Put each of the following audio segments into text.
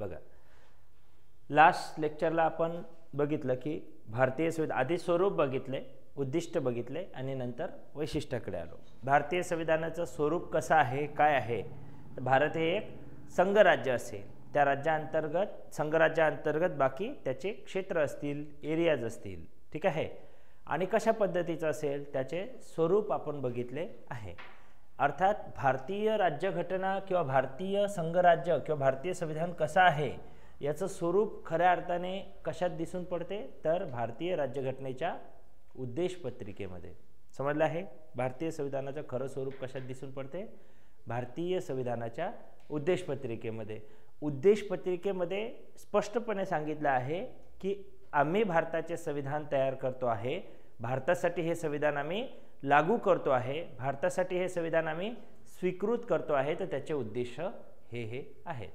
बघा, लास्ट लेक्चरला आपण बघितलं की भारतीय संविधान आधी स्वरूप बघितले, उद्दिष्ट बघितले आणि नंतर वैशिष्ट्याकडे आलो. भारतीय संविधानाचं स्वरूप कसं आहे, काय आहे? तर भारत हे एक संघराज्य असेल, त्या राज्याअंतर्गत संघराज्याअंतर्गत बाकी त्याचे क्षेत्र असतील, एरियाज असतील, ठीक आहे. आणि कशा पद्धतीचं असेल त्याचे स्वरूप आपण बघितले आहे. अर्थात भारतीय राज्यघटना किंवा भारतीय संघराज्य किंवा भारतीय संविधान कसं आहे याचं स्वरूप खऱ्या अर्थाने कशात दिसून पडते, तर भारतीय राज्यघटनेच्या उद्देश पत्रिकेमध्ये. समजलं आहे? भारतीय संविधानाचं खरं स्वरूप कशात दिसून पडते? भारतीय संविधानाच्या उद्देश पत्रिकेमध्ये. उद्देश पत्रिकेमध्ये स्पष्टपणे सांगितलं आहे की आम्ही भारताचे संविधान तयार करतो आहे, भारतासाठी हे संविधान आम्ही लागू करतो आहे, भारतासाठी हे संविधान आम्ही स्वीकृत करतो आहे, तर त्याचे उद्देश हे आहेत.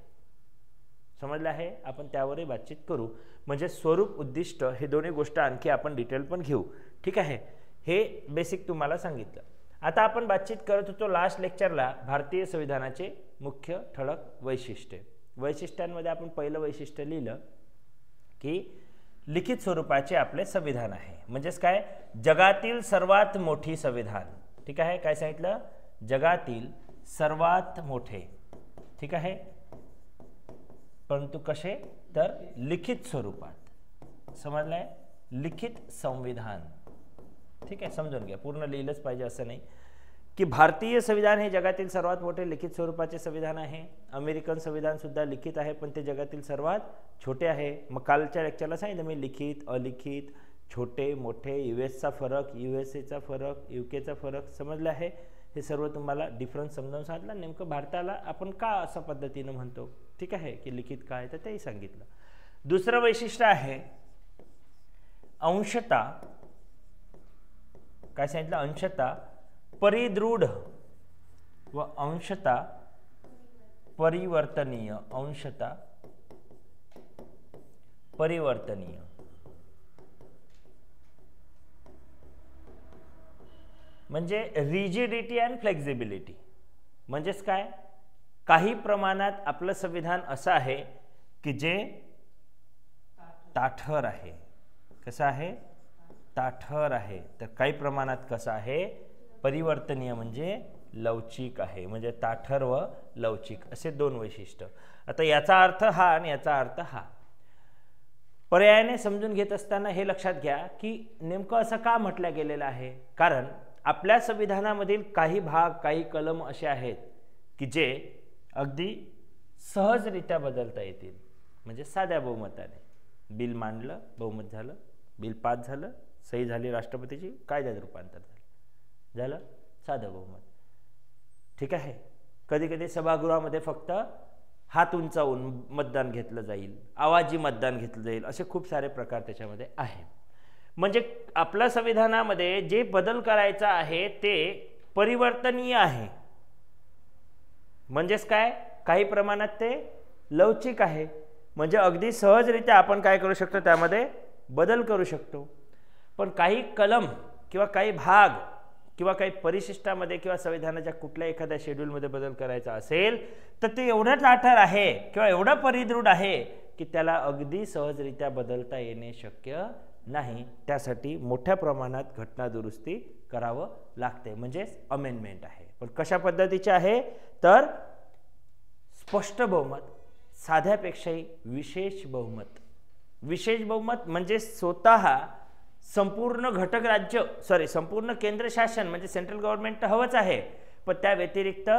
समजलं आहे? आपण त्यावरही बातचीत करू. म्हणजे स्वरूप, उद्दिष्ट हे दोन्ही गोष्ट आणखी आपण डिटेल पण घेऊ, ठीक आहे. हे बेसिक तुम्हाला सांगितलं. आता आपण बातचीत करत होतो लास्ट लेक्चरला भारतीय संविधानाचे मुख्य ठळक वैशिष्ट्ये. वैशिष्ट्यांमध्ये आपण पहिलं वैशिष्ट्य लिहिलं की लिखित स्वरूपाचे आपले संविधान आहे. म्हणजेच काय? जगातील सर्वात मोठी संविधान, ठीक आहे. काय सांगितलं? जगातील सर्वात मोठे, ठीक आहे. परंतु कसे? तर लिखित स्वरूपात. समजलंय? लिखित संविधान, ठीक आहे. समजून घ्या, पूर्ण लिहिलंच पाहिजे असं नाही की भारतीय संविधान हे जगातील सर्वात मोठे लिखित स्वरूपाचे संविधान आहे. अमेरिकन संविधान सुद्धा लिखित आहे, पण ते जगातील सर्वात छोटे आहे. मग कालच्या लेक्चरला सांगितलं मी लिखित, अलिखित, छोटे, मोठे, यूएसचा फरक, यूएसएचा फरक, यूकेचा फरक. समजलं आहे? हे सर्व तुम्हाला डिफरन्स समजावून सांगितलं. नेमकं भारताला आपण का अशा पद्धतीनं म्हणतो, ठीक आहे, की लिखित काय, तर तेही सांगितलं. दुसरं वैशिष्ट्य आहे अंशता. काय सांगितलं? अंशता परिदृढ व अंशता परिवर्तनीय. अंशता परिवर्तनीय. म्हणजे रिजिडिटी अँड फ्लेक्झिबिलिटी. म्हणजेच काय? काही प्रमाणात आपलं संविधान असं आहे की जे ताठर आहे. कसं आहे? ताठर आहे. तर काही प्रमाणात कसं आहे? परिवर्तनीय म्हणजे लवचिक आहे. म्हणजे ताठर व लवचिक असे दोन वैशिष्ट्य. आता याचा अर्थ हा आणि याचा अर्थ हा. पर्यायाने समजून घेत असताना हे लक्षात घ्या की नेमकं असं का म्हटलं गेलेलं आहे. कारण आपल्या संविधानामधील काही भाग, काही कलम असे आहेत की जे अगदी सहजरित्या बदलता येतील. म्हणजे साध्या बहुमताने बिल मांडलं, बहुमत झालं, बिल पास झालं, सही झाली राष्ट्रपतीची, कायद्यात रूपांतर झालं, साधं बहुमत, ठीक आहे. कधी कधी सभागृहामध्ये फक्त हात उंचावून मतदान घेतलं जाईल, आवाजी मतदान घेतलं जाईल, असे खूप सारे प्रकार त्याच्यामध्ये आहे. म्हणजे आपल्या संविधानामध्ये जे बदल करायचा आहे ते परिवर्तनीय आहे. म्हणजेच काय? काही प्रमाणात ते लवचिक आहे. म्हणजे अगदी सहजरित्या आपण काय करू शकतो, त्यामध्ये बदल करू शकतो. पण काही कलम किंवा काही भाग किंवा काही परिशिष्टामध्ये किंवा संविधानाच्या कुठल्या एखाद्या शेड्यूलमध्ये बदल करायचा असेल तर ते एवढं ताठर आहे किंवा एवढं परिदृढ आहे की त्याला अगदी सहजरित्या बदलता येणे शक्य नाही. त्यासाठी मोठ्या प्रमाणात घटना दुरुस्ती करावं लागते. म्हणजेच अमेंडमेंट आहे. पण कशा पद्धतीचे आहे? तर स्पष्ट बहुमत, साध्यापेक्षाही विशेष बहुमत. विशेष बहुमत म्हणजे स्वतः संपूर्ण घटक राज्य संपूर्ण केंद्र शासन म्हणजे सेंट्रल गव्हर्नमेंट तर हवंच आहे, पण त्या व्यतिरिक्त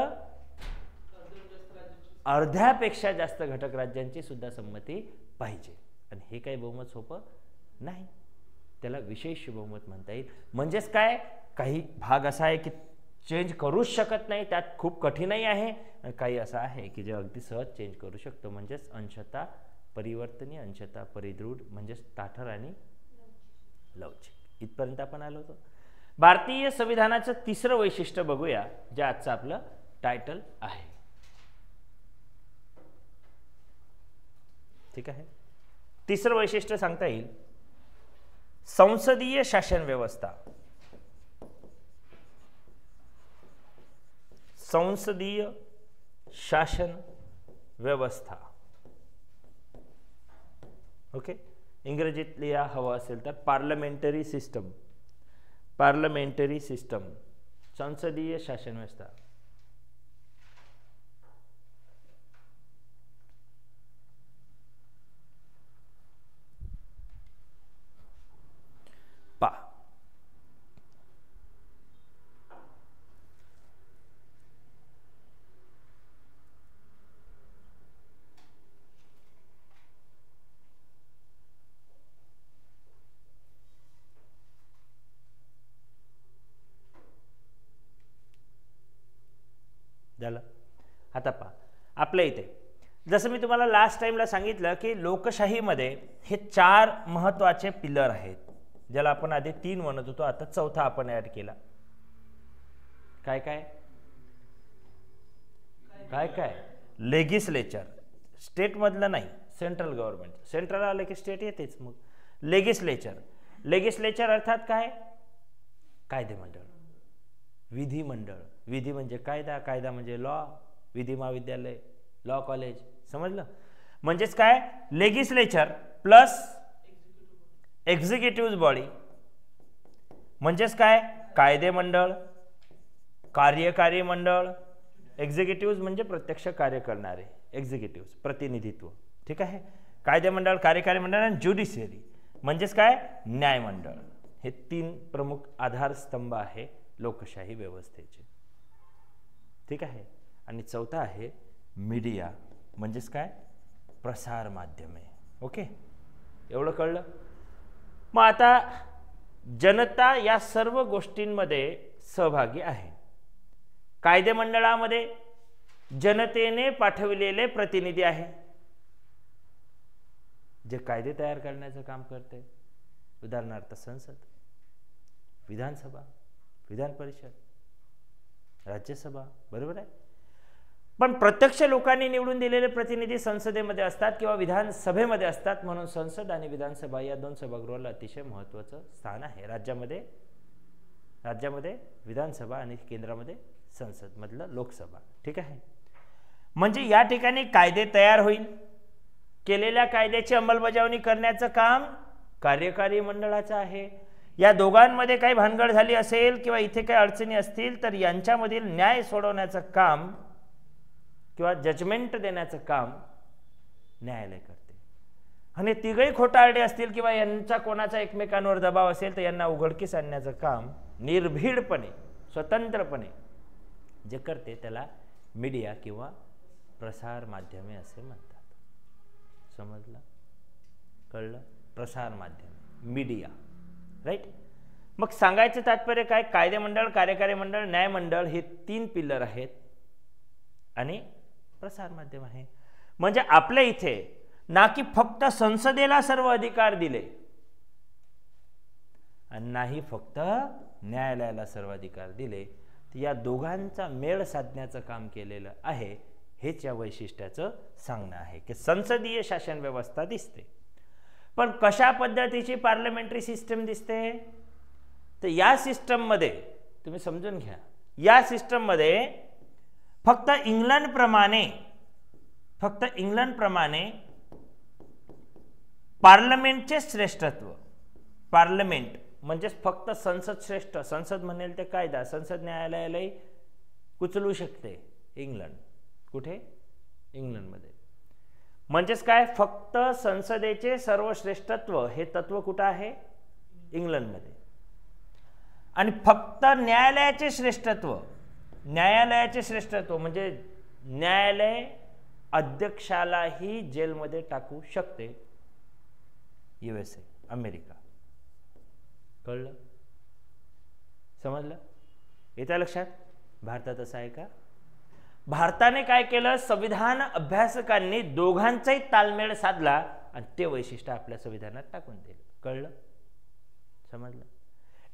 अर्ध्यापेक्षा जास्त घटक राज्यांची सुद्धा संमती पाहिजे. आणि हे काही बहुमत सोपं नाही, त्याला विशेष बहुमत म्हणता येईल. म्हणजेच काय? काही भाग असा आहे की चेंज करूच शकत नाही, त्यात खूप कठीणही आहे. काही असं आहे की जे अगदी सहज चेंज करू शकतो. म्हणजेच अंशता परिवर्तनीय, अंशता परिदृढ, म्हणजेच ताठर आणि लवचिक. इथपर्यंत आपण आलो होतो. भारतीय संविधानाचं तिसरं वैशिष्ट्य बघूया, जे आजचं आपलं टायटल आहे. ठीक आहे. तिसरं वैशिष्ट्य सांगता येईल संसदीय शासन व्यवस्था. संसदीय शासन व्यवस्था ओके, इंग्रजीत लिहा हवं असेल तर पार्लमेंटरी सिस्टम, पार्लमेंटरी सिस्टम, संसदीय शासन व्यवस्था. पा झालं. आता पहा आपल्या इथे जसं मी तुम्हाला लास्ट टाइमला सांगितलं की लोकशाहीमध्ये हे 4 महत्त्वाचे पिलर आहेत, ज्याला आपण आधी 3 म्हणत होतो, आता चौथा आपण ऍड केला. काय काय काय काय लेजिस्लेचर, स्टेट मधलं नाही, सेंट्रल गव्हर्नमेंट. सेंट्रल आलं की स्टेट येतेच. मग लेजिस्लेचर, लेजिस्लेचर अर्थात काय, कायदेमंडळ, विधिमंडळ. विधी म्हणजे कायदा, कायदा म्हणजे लॉ, विधी महाविद्यालय, लॉ कॉलेज. समजलं? म्हणजेच काय, लेजिस्लेचर प्लस एक्झिक्युटिव्ह बॉडी म्हणजेच काय, कायदेमंडळ, कार्यकारी मंडळ. एक्झिक्युटिव्ह म्हणजे प्रत्यक्ष कार्य करणारे, एक्झिक्युटिव्ह प्रतिनिधित्व. ठीक आहे. कायदेमंडळ, कार्यकारी मंडळ आणि ज्युडिशियरी म्हणजेच काय, न्यायमंडळ. हे 3 प्रमुख आधारस्तंभ आहे लोकशाही व्यवस्थेचे. ठीक आहे. आणि चौथा आहे मीडिया, म्हणजेच काय, प्रसार माध्यमे. ओके, एवढं कळलं. मग आता जनता या सर्व गोष्टींमध्ये सहभागी आहे. कायदेमंडळामध्ये जनतेने पाठविलेले प्रतिनिधी आहे, जे कायदे तयार करण्याचं काम करते. उदाहरणार्थ संसद, विधानसभा, विधान परिषद, राज्यसभा. बरोबर आहे. पण प्रत्यक्ष लोकांनी निवडून दिलेले प्रतिनिधी संसदेमध्ये असतात किंवा विधानसभेमध्ये असतात, म्हणून संसद आणि विधानसभा या 2 सभागृहाला अतिशय महत्त्वाचं स्थान आहे. राज्यामध्ये विधानसभा आणि केंद्रामध्ये संसद मधलं लोकसभा. ठीक आहे. म्हणजे या ठिकाणी कायदे तयार होईल, केलेल्या कायद्याची अंमलबजावणी करण्याचं काम कार्यकारी मंडळाचं आहे. या दोघांमध्ये काही भानगड झाली असेल किंवा इथे काही अडचणी असतील तर यांच्यामधील न्याय सोडवण्याचं काम किंवा जजमेंट देण्याचं काम न्यायालय करते. आणि तिघही खोटारडे असतील किंवा यांचा कोणाचा एकमेकांवर दबाव असेल तर यांना उघडकीस आणण्याचं काम निर्भीडपणे, स्वतंत्रपणे जे करते त्याला मीडिया किंवा प्रसार माध्यमे असे म्हणतात. समजलं? कळलं? प्रसार माध्यम, मीडिया. राईट. मग सांगायचं तात्पर्य काय, कायदेमंडळ, कार्यकारी मंडळ, न्यायमंडळ हे 3 पिलर आहेत आणि प्रसार माध्यम आहे. म्हणजे आपल्या इथे ना की फक्त संसदेला सर्व अधिकार दिले आणि नाही फक्त न्यायालयाला सर्व अधिकार दिले, तर या दोघांचा मेळ साधण्याचं काम केलेलं आहे. हेच या वैशिष्ट्याचं सांगणं आहे की संसदीय शासन व्यवस्था दिसते. पण कशा पद्धतीची पार्लमेंटरी सिस्टम दिसते, तर या सिस्टममध्ये तुम्ही समजून घ्या, या सिस्टममध्ये फक्त इंग्लंडप्रमाणे पार्लमेंटचे श्रेष्ठत्व. पार्लमेंट म्हणजे फक्त संसद श्रेष्ठ, संसद म्हणेल ते कायदा, संसद न्यायालयालाही कुचलू शकते. इंग्लंड कुठे, इंग्लंडमध्ये. म्हणजेच काय, फक्त संसदेचे सर्वश्रेष्ठत्व हे तत्व कुठं आहे, इंग्लंडमध्ये. आणि फक्त न्यायालयाचे श्रेष्ठत्व, न्यायालयाचे श्रेष्ठत्व म्हणजे न्यायालय अध्यक्षालाही जेलमध्ये टाकू शकते, USA, अमेरिका. कळलं? समजलं? येत्या लक्षात? भारतात असं आहे का? भारताने काय केलं, संविधान अभ्यासकांनी दोघांचाही ताळमेळ साधला आणि ते वैशिष्ट्य आपल्या संविधानात टाकून दिलं. कळलं? समजलं?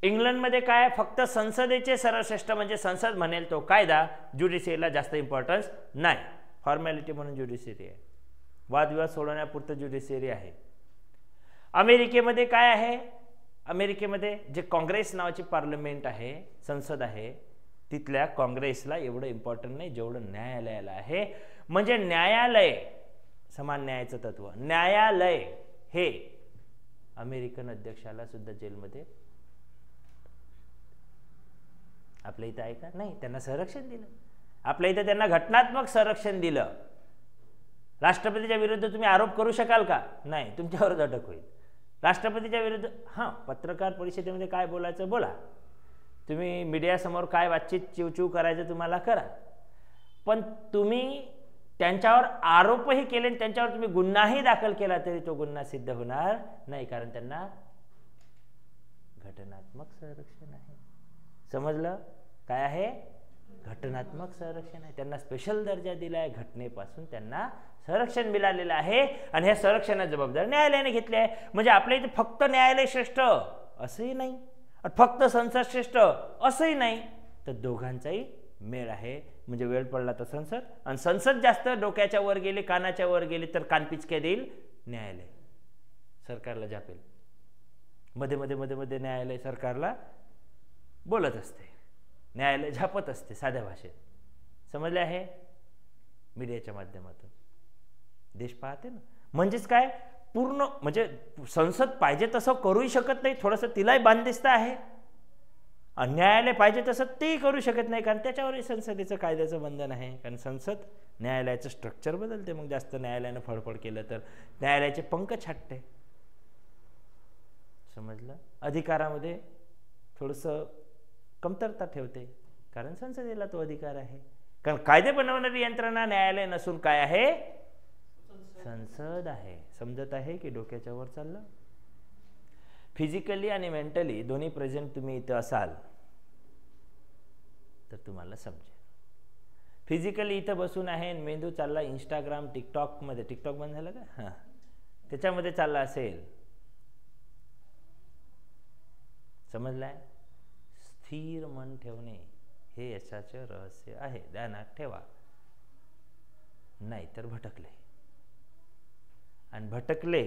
इंग्लंडमध्ये काय, फक्त संसदेचे सर्वश्रेष्ठ म्हणजे संसद म्हणेल तो कायदा, ज्युडिशियरीला जास्त इम्पॉर्टन्स नाही, फॉर्मॅलिटी म्हणून ज्युडिशियरी आहे, वादविवाद सोडवण्यापुरतं ज्युडिशियरी आहे. अमेरिकेमध्ये काय आहे, अमेरिकेमध्ये जे काँग्रेस नावाची पार्लमेंट आहे, संसद आहे, तिथल्या काँग्रेसला एवढं इम्पॉर्टंट नाही जेवढं न्यायालयाला आहे. म्हणजे न्यायालय, समान न्यायाचं तत्व, न्यायालय हे अमेरिकन अध्यक्षाला सुद्धा जेलमध्ये, आपल्या इथं आहे का? नाही. त्यांना संरक्षण दिलं. आपल्या इथं त्यांना घटनात्मक संरक्षण दिलं. राष्ट्रपतीच्या विरुद्ध तुम्ही आरोप करू शकाल का? नाही, तुमच्यावरच अटक होईल. राष्ट्रपतीच्या विरुद्ध हां, पत्रकार परिषदेमध्ये काय बोलायचं बोला, तुम्ही मीडियासमोर काय बातचीत चिवचिव करायचं तुम्हाला करा, पण तुम्ही त्यांच्यावर आरोपही केले आणि त्यांच्यावर तुम्ही गुन्हाही दाखल केला तरी तो गुन्हा सिद्ध होणार नाही, कारण त्यांना घटनात्मक संरक्षण आहे. समजलं काय आहे? घटनात्मक संरक्षण आहे. त्यांना स्पेशल दर्जा दिला आहे. घटनेपासून त्यांना संरक्षण मिळालेलं आहे आणि ह्या संरक्षणाची जबाबदारी न्यायालयाने घेतली आहे. म्हणजे आपल्या इथे फक्त न्यायालय श्रेष्ठ असंही नाही, फक्त संसद श्रेष्ठ असंही नाही, तर दोघांचाही मेळ आहे. म्हणजे वेळ पडला तर संसद, आणि संसद जास्त डोक्याच्या वर गेली, कानाच्या वर गेली तर कानपिचक्या देईल न्यायालय, सरकारला झापेल. मध्ये मध्ये मध्ये मध्ये न्यायालय सरकारला बोलत असते, न्यायालय झापत असते साध्या भाषेत. समजले आहे? मीडियाच्या माध्यमातून देश पाहते ना. म्हणजेच काय, पूर्ण म्हणजे संसद पाहिजे तसं करूही शकत नाही, थोडंसं तिलाही बांधिस्त आहे. न्यायालय पाहिजे तसं तेही करू शकत नाही, कारण त्याच्यावरही संसदेचं कायद्याचं बंधन आहे. कारण संसद न्यायालयाचं स्ट्रक्चर बदलते. मग जास्त न्यायालयानं फडफड केलं तर न्यायालयाचे पंख छाटते. समजलं? अधिकारामध्ये थोडंसं कमतरता ठेवते, कारण संसदेला तो अधिकार आहे. कारण कायदे बनवणारी यंत्रणा न्यायालय नसून काय आहे? संसद आहे. समजत आहे की डोक्याच्या वर चाललं? फिजिकली आणि मेंटली दोन्ही प्रेझेंट तुम्ही इथं असाल तर तुम्हाला समजेल. फिजिकली इथं बसून आहे, मेंदू चालला इंस्टाग्राम टिकटॉकमध्ये, टिकटॉक बंद झालं का? हां, त्याच्यामध्ये चालला असेल. समजलाय? स्थिर मन ठेवणे हे यशाचे रहस्य आहे, ध्यानात ठेवा. नाही तर भटकले, आणि भटकले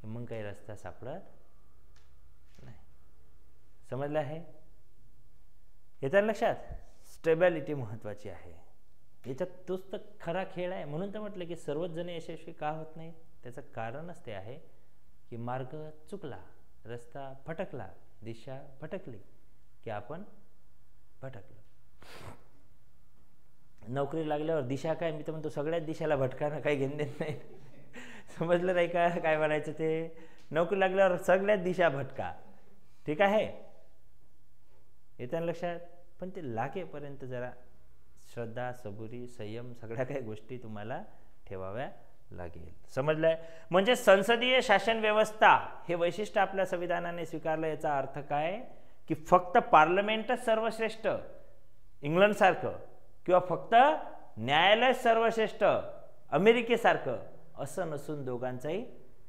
मग काही रस्ता सापडत नाही. समजलं आहे? येतं लक्षात? स्टेबिलिटी महत्वाची आहे. याच्यात तोच तर खरा खेळ आहे. म्हणून तर म्हटलं की सर्वच जण यशस्वी का होत नाही, त्याचं कारणच ते आहे की मार्ग चुकला, रस्ता भटकला, दिशा भटकली की आपण भटकलो. नोकरी लागल्यावर दिशा काय, मी तर म्हणतो सगळ्याच दिशेला भटकायला काही घेणं देत नाही. समजलं नाही का काय म्हणायचं ते? नोकरी लागल्यावर सगळ्याच दिशा भटका, ठीक आहे? येतं लक्षात? पण ते लागेपर्यंत जरा श्रद्धा, सबुरी, संयम सगळ्या काही गोष्टी तुम्हाला ठेवाव्या लागेल. समजलंय? म्हणजे संसदीय शासन व्यवस्था हे वैशिष्ट्य आपल्या संविधानाने स्वीकारलं. याचा अर्थ काय की फक्त पार्लमेंटच सर्वश्रेष्ठ इंग्लंडसारखं, किंवा फक्त न्यायालय सर्वश्रेष्ठ अमेरिकेसारखं असं नसून दोघांचाही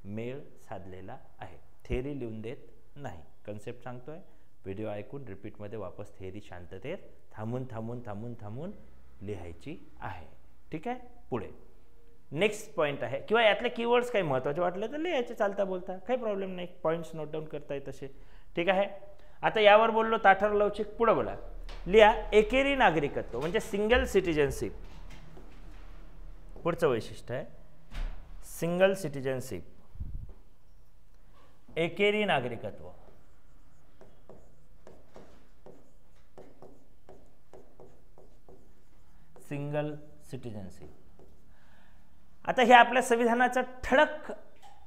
मेळ साधलेला आहे. थेअरी लिहून देत नाही, कन्सेप्ट सांगतोय. व्हिडिओ ऐकून रिपीटमध्ये वापस थेअरी शांततेत थांबून थांबून थांबून थांबून लिहायची आहे. ठीक आहे? पुढे नेक्स्ट पॉईंट आहे, किंवा यातले कीवर्ड्स काही महत्त्वाचे वाटले तर लिहायचे चालता बोलता, काही प्रॉब्लेम नाही. पॉईंट्स नोट डाऊन करता येत तसे. ठीक आहे? आता यावर बोललो ताठर लवचिक. पुढे बोला. लिहा एकेरी नागरिकत्व म्हणजे सिंगल सिटिझनशिप. पुढचं वैशिष्ट्य आहे सिंगल सिटिझनशिप, एकेरी नागरिकत्व. Single citizenship. आता हे आपल्या संविधानाचं ठळक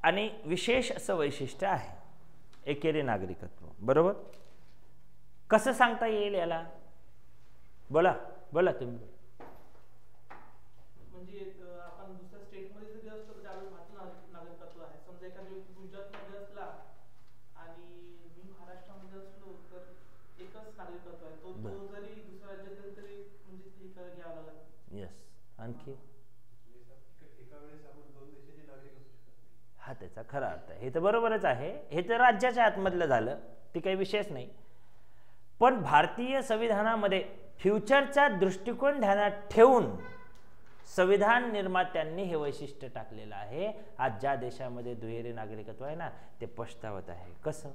आणि विशेष असं वैशिष्ट्य आहे, एकेरी नागरिकत्व. बरोबर? कसं सांगता येईल याला? बोला बोला तुम्ही. म्हणजे आपण दुसऱ्या स्टेटमध्ये जरी असतो तर त्यावेळी भारतीय नागरिकत्व आहे. समजा एखादा व्यक्ती गुजरातमध्ये असला आणि मी महाराष्ट्रामध्ये असलो तर एकच नागरिकत्व आहे. तो जरी दुसऱ्या राज्यात गेला तरी म्हणजे ते घ्यावं लागेल. येस. आणखी हा त्याचा खरा अर्थ आहे. हे तर बरोबरच आहे, हे तर राज्याच्या आतमधलं झालं, ते काही विषयच नाही. पण भारतीय संविधानामध्ये फ्युचरचा दृष्टिकोन ध्यानात ठेवून संविधान निर्मात्यांनी हे वैशिष्ट्य टाकलेलं आहे. आज ज्या देशामध्ये दुहेरी नागरिकत्व आहे ना, ते पछतावत आहे. कसं?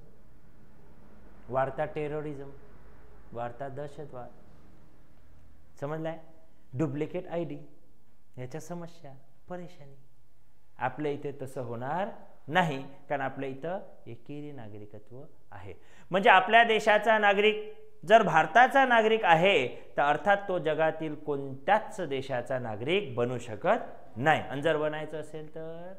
वाढता टेररिझम, वाढता दहशतवाद, समजलाय? डुप्लिकेट ID, याच्या समस्या, परेशानी. आपल्या इथे तसं होणार नाही, कारण आपल्या इथं एकेरी नागरिकत्व आहे. म्हणजे आपल्या देशाचा नागरिक जर भारताचा नागरिक आहे तर अर्थात तो जगातील कोणत्याच देशाचा नागरिक बनू शकत नाही. आणि जर बनायचं असेल तर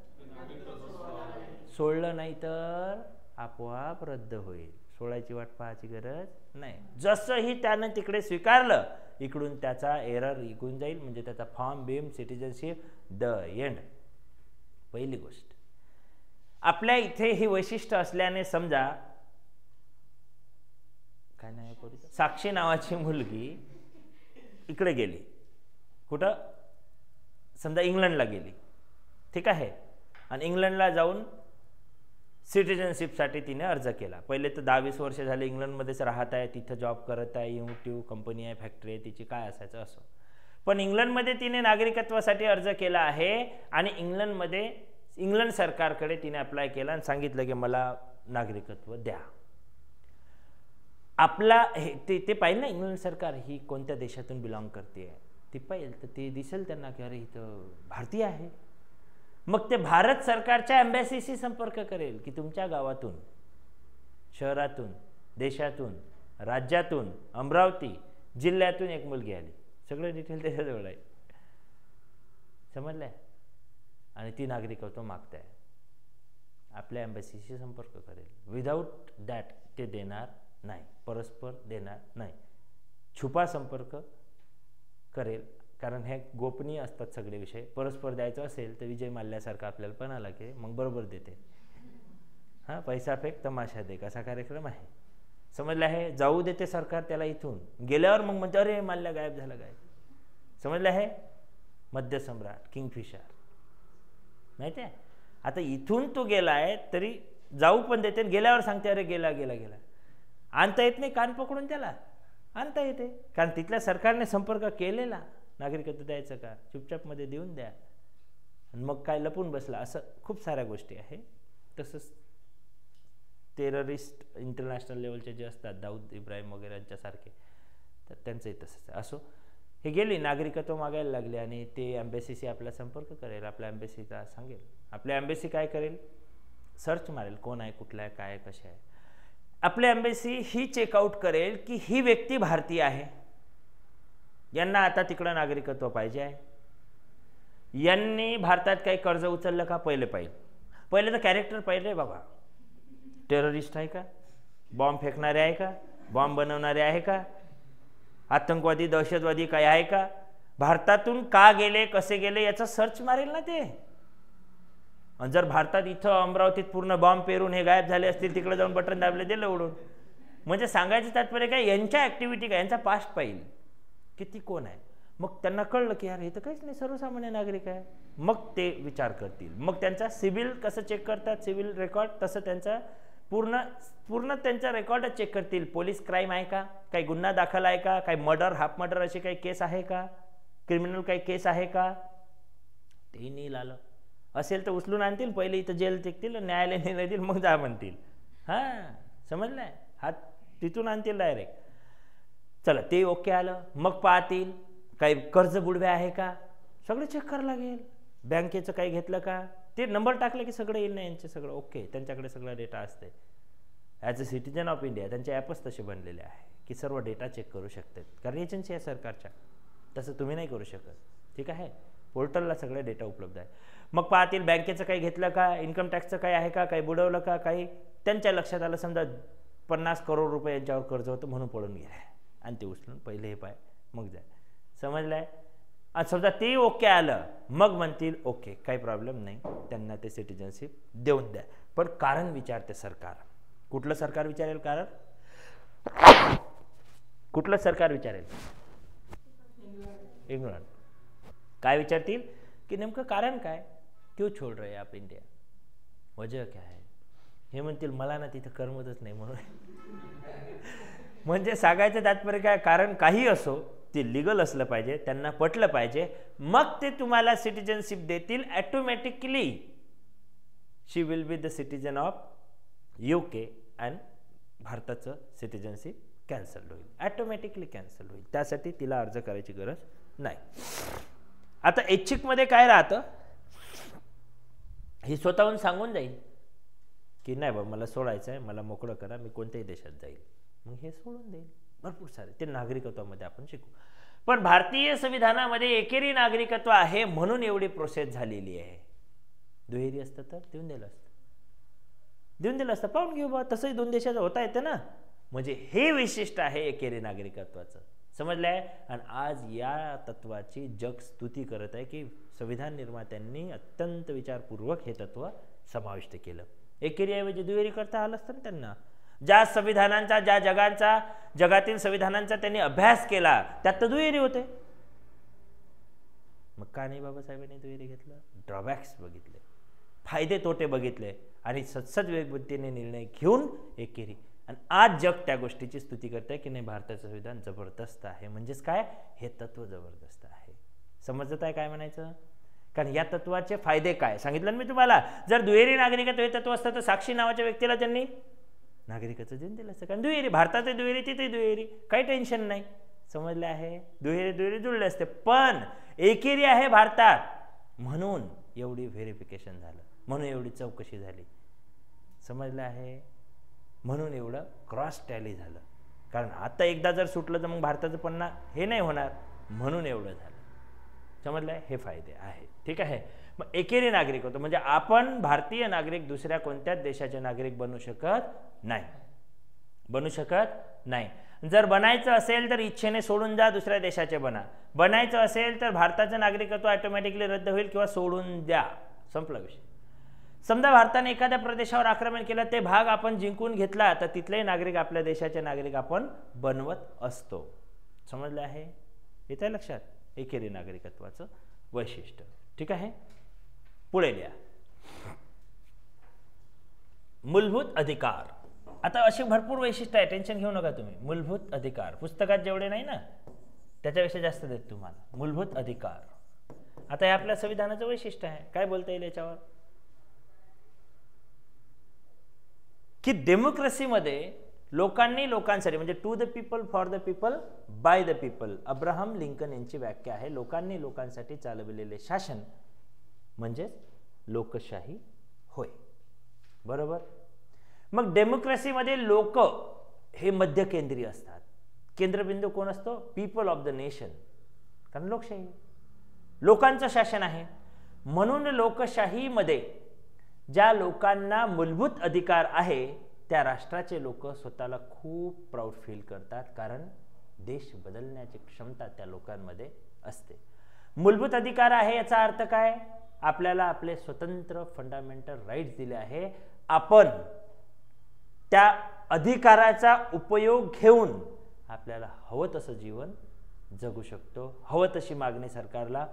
सोडलं नाही तर आपोआप रद्द होईल. सोडायची वाट पाहायची गरज नाही. जसंही त्यानं तिकडे स्वीकारलं इकडून त्याचा एरर इकडून जाईल. म्हणजे त्याचा form beam citizenship the end. पहिली गोष्ट, आपल्या इथे ही वैशिष्ट्य असल्याने समजा काय नाही साक्षी नावाची मुलगी इकडे गेली, कुठं समजा इंग्लंडला गेली, ठीक आहे, आणि इंग्लंडला जाऊन सिटिझनशिपसाठी तिने अर्ज केला. पहिले तर 10-20 वर्ष झाले इंग्लंडमध्येच राहत आहे, तिथं जॉब करत आहे, यूट्यूब कंपनी आहे, फॅक्टरी आहे, तिची काय असायचं असो. पण इंग्लंडमध्ये तिने नागरिकत्वासाठी अर्ज केला आहे आणि इंग्लंड सरकारकडे तिने अप्लाय केला आणि सांगितलं की मला नागरिकत्व द्या. आपला ते पाहिलं ना इंग्लंड सरकार ही कोणत्या देशातून बिलॉंग करते, ती पाहिजे तर ते दिसेल त्यांना की अरे इथं भारतीय आहे. मग ते भारत सरकारच्या एम्बॅसीशी संपर्क करेल की तुमच्या गावातून, शहरातून, देशातून, राज्यातून, अमरावती जिल्ह्यातून एक मुलगी आली. सगळं डिटेल त्याच्याजवळ आहे, समजलंय. आणि ती नागरिकत्व मागताय, आपल्या एम्बॅसीशी संपर्क करेल. विदाऊट दॅट ते देणार नाही, परस्पर देणार नाही, छुपा संपर्क करेल. कारण हे गोपनीय असतात सगळे विषय. परस्पर द्यायचं असेल तर विजय माल्यासारखा आपल्याला पण आला की मग बरोबर देते. हां, पैसा फेक तमाशा देख असा कार्यक्रम आहे, समजलं आहे. जाऊ देते सरकार त्याला इथून, गेल्यावर मग म्हणते अरे माल्या गायब झाला, गायब. समजलं आहे. मध्यसम्राट किंगफिशर माहिती आहे. आता इथून तो गेला आहे तरी जाऊ पण देते, गेल्यावर सांगते अरे गेला गेला गेला. आणता येत नाही, कान पकडून त्याला आणता येते, कारण तिथल्या सरकारने संपर्क केलेला. नागरिकत्व द्यायचं का, चुपचाप मध्ये देऊन द्या, आणि मग काय लपून बसला, असं खूप साऱ्या गोष्टी आहे. तसंच टेररिस्ट इंटरनॅशनल लेवलचे जे असतात दाऊद इब्राहिम वगैरे यांच्यासारखे, तर त्यांचंही तसंच असो. हे गेली नागरिकत्व मागायला लागले आणि ते एम्बॅसीशी आपला संपर्क करेल, आपल्या एम्बॅसीला सांगेल. आपल्या एम्बॅसी काय करेल, सर्च मारेल कोण आहे, कुठला आहे, काय कसे आहे. आपली एम्बॅसी ही चेकआउट करेल की ही व्यक्ती भारतीय आहे, यांना आता तिकडं नागरिकत्व पाहिजे आहे, यांनी भारतात काही कर्ज उचललं का पहिले पाहिजे. पहिले तर कॅरेक्टर पाहिजे बाबा. टेररिस्ट आहे का, बॉम्ब फेकणारे आहे का, बॉम्ब बनवणारे आहे का, आतंकवादी दहशतवादी काय आहे का, भारतातून का गेले कसे गेले याचा सर्च मारेल ना ते. आणि जर भारतात इथं अमरावतीत पूर्ण बॉम्ब पेरून हे गायब झाले असतील, तिकडे जाऊन बटन दाबले दिलं उडून. म्हणजे सांगायचं तात्पर्य काय, यांच्या ॲक्टिव्हिटी काय, यांचा पास्ट पाहिजे किती कोण आहे. मग त्यांना कळलं की यार हे तर काहीच नाही, सर्वसामान्य नागरिक आहे. मग ते विचार करतील. मग त्यांचा सिव्हिल कसं चेक करतात, सिव्हिल रेकॉर्ड, तसं त्यांचा पूर्ण त्यांचा रेकॉर्ड चेक करतील. पोलीस क्राईम आहे का, काही गुन्हा दाखल आहे का, काही मर्डर, हाफ मर्डर अशी काही केस आहे का, क्रिमिनल काही केस आहे का, ते नाही आलं असेल तर उचलून आणतील, पहिले इथं जेल टिकतील, न्यायालय निर्णय देईल, मग जा म्हणतील. हां, समजलंय, हात तिथून आणतील डायरेक्ट. चला ते ओके आलं, मग पाहतील काही कर्ज बुडवे आहे का, सगळं चेक करावं लागेल. बँकेचं काही घेतलं का, ते नंबर टाकले की सगळं येईल ना यांचे, सगळं ओके. त्यांच्याकडे सगळा डेटा असते. As a citizen of India त्यांचे ॲपच तसे बनलेले आहे की सर्व डेटा चेक करू शकतात, कारण एजन्सी आहे सरकारच्या. तसं तुम्ही नाही करू शकत, ठीक आहे. पोर्टलला सगळे डेटा उपलब्ध आहे. मग पाहतील बँकेचं काही घेतलं का, इन्कम टॅक्सचं काही आहे का, काही बुडवलं का, काही त्यांच्या लक्षात आलं, समजा 50 करोड रुपये यांच्यावर कर्ज होतं म्हणून पळून गेलं, आणि ते उचलून पहिले हे पाय मग जाय. समजलंय. आणि समजा ते ओके आलं, मग म्हणतील ओके काही प्रॉब्लेम नाही, त्यांना ते सिटिझनशिप देऊन द्या. पण कारण विचारते सरकार. कुठलं सरकार विचारेल कारण, कुठलं सरकार विचारेल, इंग्लंड. काय विचारतील की नेमकं कारण काय, क्यों छोड़ रहे आप इंडिया, वजह क्या है. हे म्हणतील मला ना तिथं करमतच नाही म्हणून. म्हणजे सांगायचं तात्पर्य काय, कारण काही असो ते लिगल असलं पाहिजे, त्यांना पटलं पाहिजे, मग ते तुम्हाला सिटिझनशिप देतील. Automatically she will be the citizen of UK and भारताचं सिटिझनशिप कॅन्सल होईल, ॲटोमॅटिकली कॅन्सल होईल. त्यासाठी तिला अर्ज करायची गरज नाही. आता ऐच्छिकमध्ये काय राहतं, हे स्वतःहून सांगून जाईल की नाही बा मला सोडायचं आहे, मला मोकळं करा, मी कोणत्याही देशात जाईल, मग हे सोडून देईल. भरपूर सारे ते नागरिकत्वामध्ये आपण शिकू. पण भारतीय संविधानामध्ये एकेरी नागरिकत्व आहे म्हणून एवढी प्रोसेस झालेली आहे. दुहेरी असतं तर देऊन दिलं असतं, पाहून घेऊ बा, तसंही 2 देशाचं होता येतं ना. म्हणजे हे वैशिष्ट्य आहे एकेरी नागरिकत्वाचं, समजलंय. आणि आज या तत्वाची जग स्तुती करत आहे की संविधान निर्मात्यांनी अत्यंत विचारपूर्वक हे तत्व समाविष्ट केलं. एकेरीऐवजी दुहेरी करता आलं असतं ना त्यांना. ज्या संविधानांचा, ज्या जगातील संविधानांचा त्यांनी अभ्यास केला त्यात तर दुहेरी होते. मग का नाही बाबासाहेबांनी दुहेरी घेतलं? ड्रॉबॅक्स बघितले, फायदे तोटे बघितले आणि सत्सद विवेकबुद्धीने निर्णय घेऊन एकेरी. आणि आज जग त्या गोष्टीची स्तुती करते की नाही भारताचं संविधान जबरदस्त आहे. म्हणजेच काय, हे तत्व जबरदस्त आहे. समजत आहे काय म्हणायचं? कारण या तत्वाचे फायदे काय सांगितलं मी तुम्हाला. जर दुहेरी नागरिकत्व हे तत्व असतं तर साक्षी नावाच्या व्यक्तीला त्यांनी नागरिकत्व देऊन दिलं असतं. कारण दुहेरी, भारताचे दुहेरी तिथे दुहेरी, काही टेन्शन नाही. समजले आहे? दुहेरी जुळले असते. पण एकेरी आहे भारतात म्हणून एवढी व्हेरिफिकेशन झालं, म्हणून एवढी चौकशी झाली. समजलं आहे? म्हणून एवढं क्रॉस टॅली झालं. कारण आता एकदा जर सुटलं तर मग भारताचं पन्ना हे नाही होणार, म्हणून एवढं झालं. समजलं आहे? हे फायदे आहेत. ठीक आहे. मग एकेरी नागरिक होतो म्हणजे आपण भारतीय नागरिक दुसऱ्या कोणत्याच देशाचे नागरिक बनू शकत नाही. जर बनायचं असेल तर इच्छेने सोडून जा, दुसऱ्या देशाचे बना. बनायचं असेल तर भारताचं नागरिकत्व ऑटोमॅटिकली रद्द होईल किंवा सोडून द्या, संपला विषय. समजा भारताने एखाद्या प्रदेशावर आक्रमण केलं, ते भाग आपण जिंकून घेतला तर तिथले नागरिक आपल्या देशाचे नागरिक आपण बनवत असतो. समजलं आहे? येतं लक्षात एकेरी नागरिकत्वाचं वैशिष्ट्य. ठीक आहे. पुढे लिहा. मूलभूत अधिकार. आता अशी भरपूर वैशिष्ट्य आहे, टेन्शन घेऊ नका तुम्ही. मूलभूत अधिकार पुस्तकात जेवढे नाही ना त्याच्यापेक्षा जास्त देत तुम्हाला. मूलभूत अधिकार. आता हे आपल्या संविधानाचं वैशिष्ट्य आहे. काय बोलता येईल याच्यावर? की डेमोक्रेसीमध्ये लोकांनी लोकांसाठी, म्हणजे to the people, for the people, by the people. Abraham Lincoln यांची व्याख्या आहे. लोकांनी लोकांसाठी चालविलेले शासन म्हणजे लोकशाही होय. बरोबर. मग डेमोक्रेसीमध्ये लोक हे मध्यकेंद्रीय असतात. केंद्रबिंदू कोण असतो? People of the nation. कारण लोकशाही लोकांचं शासन आहे. म्हणून लोकशाहीमध्ये ज्या लोकांना मूलभूत अधिकार आहे त्या राष्ट्राचे लोक स्वतःला खूप प्राऊड फील करतात, कारण देश बदलण्याची क्षमता त्या लोकांमध्ये असते. मूलभूत अधिकार आहे याचा अर्थ काय? आपल्याला आपले स्वतंत्र फंडामेंटल राईट्स दिले आहे. आपण त्या अधिकाराचा उपयोग घेऊन आपल्याला हवं तसं जीवन जगू शकतो, हवं तशी मागणी सरकारला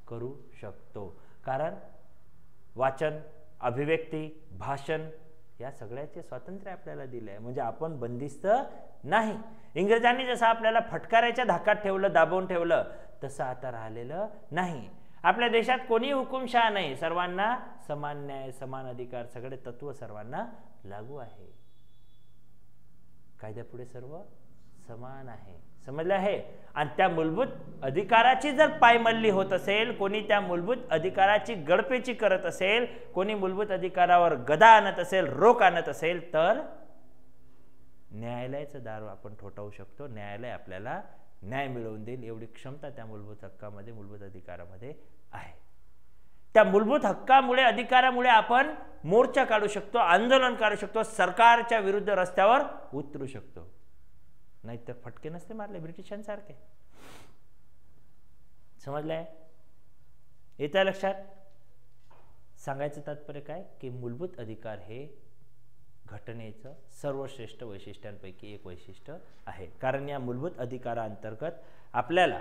करू शकतो. कारण वाचन, अभिव्यक्ती, भाषण या सगळ्याचे स्वातंत्र्य आपल्याला दिले आहे. म्हणजे आपण बंदिस्त नाही. इंग्रजांनी जसं आपल्याला फटकाराच्या धाकात ठेवलं, दाबवून ठेवलं, तसं आता राहिलेलं नाही. आपल्या देशात कोणी हुकुमशहा नाही. सर्वांना समान न्याय, समान अधिकार, सगळे तत्व सर्वांना लागू आहे. कायद्यापुढे सर्व समान आहे. समजलं आहे? आणि त्या मूलभूत अधिकाराची जर पायमल्ली होत असेल, कोणी त्या मूलभूत अधिकाराची गळपेची करत असेल, कोणी मूलभूत अधिकारावर गदा आणत असेल, रोख आणत असेल, तर न्यायालयाचं दार आपण ठोठावू शकतो. न्यायालय आपल्याला न्याय मिळवून देईल एवढी क्षमता त्या मूलभूत हक्कामध्ये, मूलभूत अधिकारामध्ये आहे. त्या मूलभूत हक्कामुळे, अधिकारामुळे आपण मोर्चा काढू शकतो, आंदोलन काढू शकतो, सरकारच्या विरुद्ध रस्त्यावर उतरू शकतो. नाहीतर फटके नसते मारले ब्रिटिशांसारखे. समजलंय? येतं लक्षात? सांगायचं तात्पर्य काय? की मूलभूत अधिकार हे घटनेचं सर्वश्रेष्ठ वैशिष्ट्यांपैकी एक वैशिष्ट्य आहे. कारण या मूलभूत अधिकारांतर्गत आपल्याला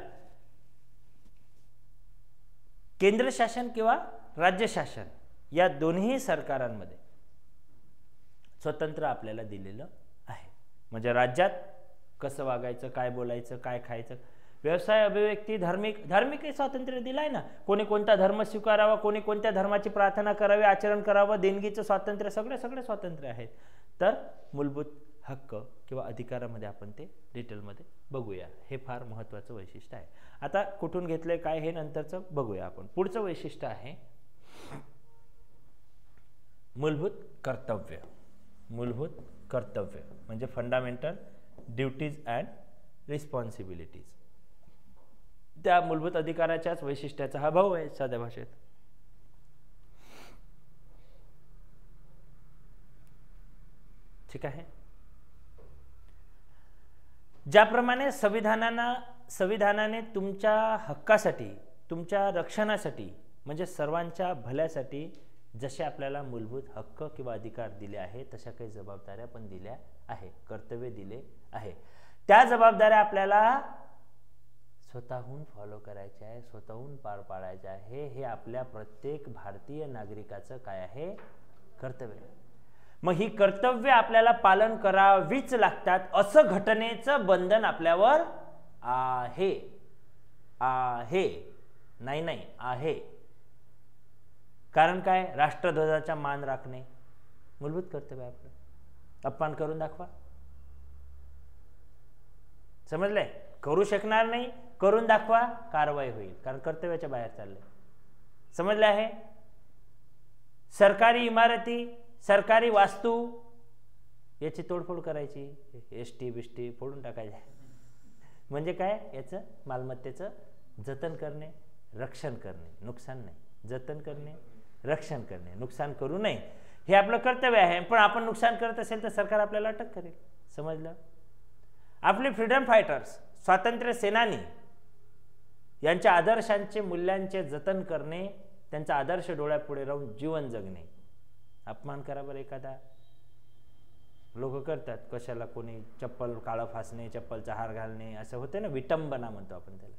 केंद्र शासन किंवा राज्य शासन या दोन्ही सरकारांमध्ये स्वतंत्र आपल्याला दिलेलं आहे. म्हणजे राज्यात कसं वागायचं, काय बोलायचं, काय खायचं, व्यवसाय, अभिव्यक्ती, धार्मिक स्वातंत्र्य दिलाय ना. कोणी कोणता धर्म स्वीकारावा, कोणी कोणत्या धर्माची प्रार्थना करावी, आचरण करावं, देणगीचं स्वातंत्र्य, सगळे स्वातंत्र्य आहेत. तर मूलभूत हक्क किंवा अधिकारामध्ये आपण ते डिटेलमध्ये बघूया. हे फार महत्त्वाचं वैशिष्ट्य आहे. आता कुठून घेतलंय काय हे नंतरचं बघूया आपण. पुढचं वैशिष्ट्य आहे मूलभूत कर्तव्य. मूलभूत कर्तव्य म्हणजे फंडामेंटल ड्युटीज अँड रिस्पॉन्सिबिलिटीज. त्या मूलभूत अधिकाराच्याच वैशिष्ट्याचा हा भाव आहे साध्या भाषेत. ठीक आहे. ज्याप्रमाणे संविधानाने तुमच्या हक्कासाठी, तुमच्या रक्षणासाठी म्हणजे सर्वांच्या भल्यासाठी जसे आपल्याला मूलभूत हक्क किंवा अधिकार दिले आहे तशा काही जबाबदाऱ्या पण दिल्या आहे, कर्तव्य दिले आहे. त्या जबाबदाऱ्या आपल्याला स्वतःहून फॉलो करायचे आहे, स्वतःहून पार पाडायचे आहे. हे आपल्या प्रत्येक भारतीय नागरिकाचं काय आहे? कर्तव्य. मग ही कर्तव्य आपल्याला पालन करावीच लागतात असं घटनेचं बंधन आपल्यावर आहे. आहे नाही आहे. कारण काय? राष्ट्रध्वजाचा मान राखणे मूलभूत कर्तव्य आपलं. अपमान करून दाखवा. समजलंय? करू शकणार नाही, करून दाखवा, कारवाई होईल, कारण कर्तव्याच्या बाहेर चाललंय. समजले आहे? सरकारी इमारती, सरकारी वास्तू याची तोडफोड करायची, एसटी बिष्टी फोडून टाकायचे. म्हणजे काय? याचं मालमत्तेचं जतन करणे, रक्षण करणे, नुकसान नाही. जतन करणे, रक्षण करणे, नुकसान करू नये हे आपलं कर्तव्य आहे. पण आपण नुकसान करत असेल तर सरकार आपल्याला अटक करेल. समजलं? आपले फ्रीडम फायटर्स, स्वातंत्र्य सेनानी यांच्या आदर्शांचे, मूल्यांचे जतन करणे, त्यांचा आदर्श डोळ्यापुढे राहून जीवन जगणे. अपमान करा बरं एखादा. लोक करतात, कशाला कोणी चप्पल काळं फासणे, चप्पलचा हार घालणे, असं होते ना, विटंबना म्हणतो आपण त्याला.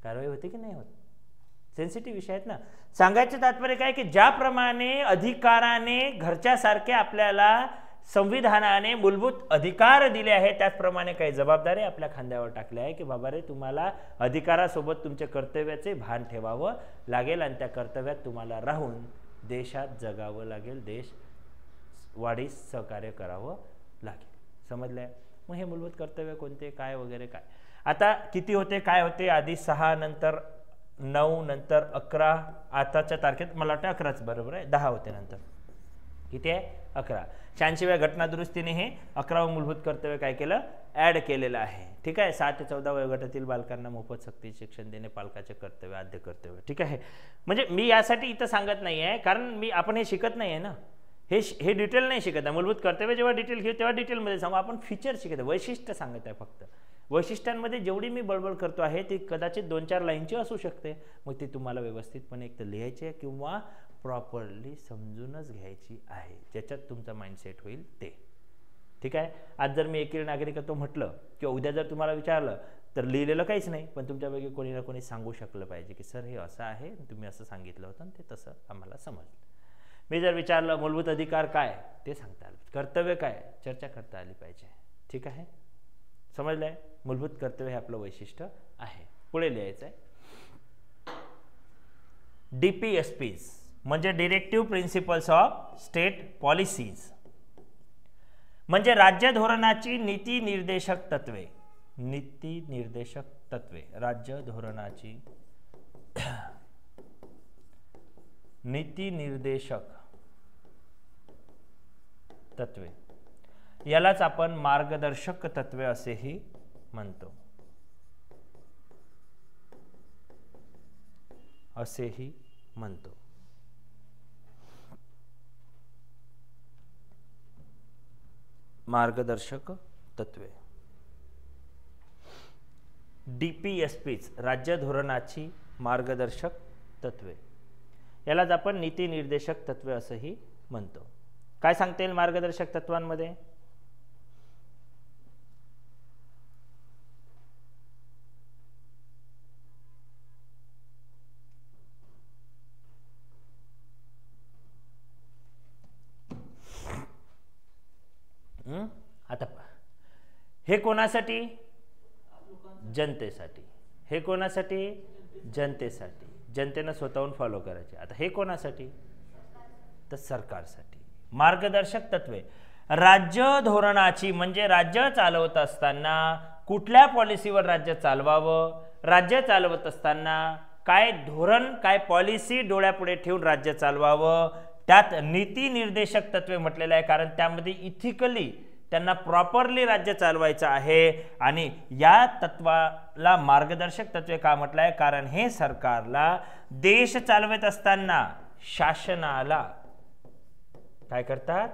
कारवाई होते की नाही होत? सेन्सिटिव्ह विषय आहेत ना. सांगायचं तात्पर्य काय की ज्याप्रमाणे अधिकाराने घरच्यासारखे आपल्याला संविधानाने मूलभूत अधिकार दिले आहेत त्याचप्रमाणे काही जबाबदारी आपल्या खांद्यावर टाकल्या आहे की बाबा रे, तुम्हाला अधिकारासोबत तुमच्या कर्तव्याचे भान ठेवावं लागेल आणि त्या कर्तव्यात तुम्हाला राहून देशात जगावं लागेल, देश वाढीस सहकार्य करावं लागेल. समजलंय? मग हे मूलभूत कर्तव्य कोणते, काय वगैरे काय. आता किती होते, काय होते? आधी 6, नंतर 9, नंतर 11, आताच्या तारखेत मला वाटतं 11च बरोबर आहे, 10 होते नंतर. किती आहे? 11. 86व्या घटनादुरुस्तीने हे 11वं मूलभूत कर्तव्य काय केलं? ऍड केलेलं आहे. ठीक आहे. 6 ते 14 वयोगटातील बालकांना मोफत सक्ती शिक्षण देणे पालकाचे कर्तव्य, आद्य कर्तव्य. ठीक आहे. म्हणजे मी यासाठी इथं सांगत नाही आहे कारण आपण हे शिकत नाही आहे ना, हे डिटेल नाही शिकत आहे. मूलभूत कर्तव्य जेव्हा डिटेल घेऊ तेव्हा डिटेलमध्ये सांगू. आपण फीचर शिकत आहे, वैशिष्ट्य सांगत आहे फक्त. वैशिष्ट्यांमध्ये जेवढी मी बळबळ करतो आहे ती कदाचित 2-4 लाईनची असू शकते. मग ती तुम्हाला व्यवस्थितपणे एक तर लिहायची आहे किंवा प्रॉपरली समजूनच घ्यायची आहे, ज्याच्यात तुमचा माइंडसेट होईल ते. ठीक आहे. आज जर मी एकीय नागरिकत्व म्हटलं किंवा उद्या जर तुम्हाला विचारलं तर लिहिलेलं काहीच नाही, पण तुमच्यापैकी कोणी ना कोणी सांगू शकलं पाहिजे की सर हे असं आहे, तुम्ही असं सांगितलं होतं आणि ते तसं आम्हाला समजलं. मी जर विचारलं मूलभूत अधिकार काय, ते सांगता आलं. कर्तव्य काय, चर्चा करता आली पाहिजे. ठीक आहे. समजलंय? मूलभूत कर्तव्य हे आपलं वैशिष्ट्य आहे. पुढे लिहायचं आहे DPSPs म्हणजे directive principles of state policies, म्हणजे राज्य धोरणाची नीती निर्देशक तत्वे. नीती निर्देशक तत्वे, राज्य धोरणाची नीती निर्देशक तत्वे, यालाच आपण मार्गदर्शक तत्वे असेही म्हणतो. असेही म्हणतो. मार्गदर्शक तत्वे, DPSPs, राज्य धोरणाची मार्गदर्शक तत्वे, यालाच आपण नीती निर्देशक तत्वे असेही म्हणतो. काय सांगता येईल मार्गदर्शक तत्वांमध्ये? आता हे कोणासाठी? जनतेसाठी. हे कोणासाठी? जनतेसाठी. जनतेनं स्वतःहून फॉलो करायचे. आता हे कोणासाठी? तर सरकारसाठी. मार्गदर्शक तत्वे, राज्य धोरणाची म्हणजे राज्य चालवत असताना कुठल्या पॉलिसीवर राज्य चालवावं, राज्य चालवत असताना काय धोरण, काय पॉलिसी डोळ्यापुढे ठेवून राज्य चालवावं, त्यात नीती निर्देशक तत्वे म्हटलेलं आहे, कारण त्यामध्ये इथिकली त्यांना प्रॉपरली राज्य चालवायचं आहे. आणि या तत्वाला मार्गदर्शक तत्वे का म्हटलं आहे, कारण हे सरकारला देश चालवत असताना शासनाला काय करतात,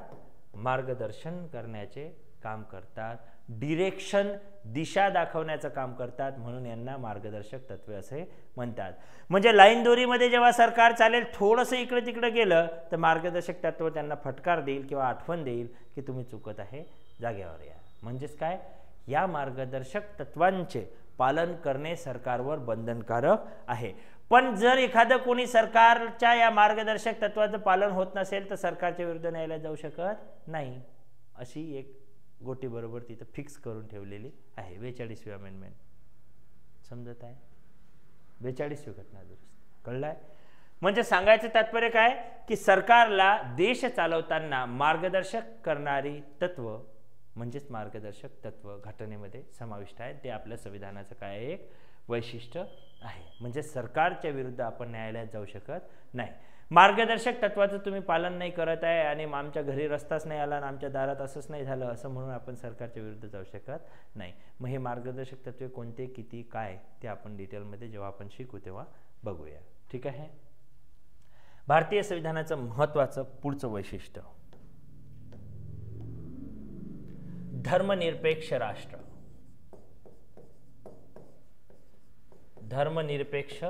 मार्गदर्शन करण्याचे काम करतात, डिरेक्शन दिशा दाखवण्याचं काम करतात, म्हणून यांना मार्गदर्शक तत्वे असे म्हणतात. म्हणजे लाईन दोरीमध्ये जेव्हा सरकार चालेल, थोडंसं इकडे तिकडे गेलं तर मार्गदर्शक तत्व त्यांना फटकार देईल किंवा आठवण देईल की तुम्ही चुकत आहे, जागेवर या. म्हणजेच काय, या मार्गदर्शक तत्वांचे पालन करणे सरकारवर बंधनकारक आहे. पण जर एखादं कोणी सरकारच्या या मार्गदर्शक तत्वाचं पालन होत नसेल तर सरकारच्या विरुद्ध न्यायालयात जाऊ शकत नाही, अशी एक गोटी बरोबर तिथं फिक्स करून ठेवलेली आहे. 42वी अमेंडमेंट समजत आहे, 42वी घटना दुरुस्ती. कळलाय? म्हणजे सांगायचं तात्पर्य काय की सरकारला देश चालवताना मार्गदर्शक करणारी तत्व म्हणजेच मार्गदर्शक तत्व घटनेमध्ये समाविष्ट आहे. ते आपल्या संविधानाचं काय एक वैशिष्ट्य आहे. म्हणजे सरकारच्या विरुद्ध आपण न्यायालयात जाऊ शकत नाही. मार्गदर्शक तत्वाचं तुम्ही पालन नाही करत आहे आणि आमच्या घरी रस्ताच नाही आला आणि आमच्या दारात असंच नाही झालं असं म्हणून आपण सरकारच्या विरुद्ध जाऊ शकत नाही. मग हे मार्गदर्शक तत्वे कोणते, किती, काय ते आपण डिटेलमध्ये जेव्हा आपण शिकू तेव्हा बघूया. ठीक आहे. भारतीय संविधानाचं महत्त्वाचं पुढचं वैशिष्ट्य, धर्मनिरपेक्ष राष्ट्र. धर्मनिरपेक्ष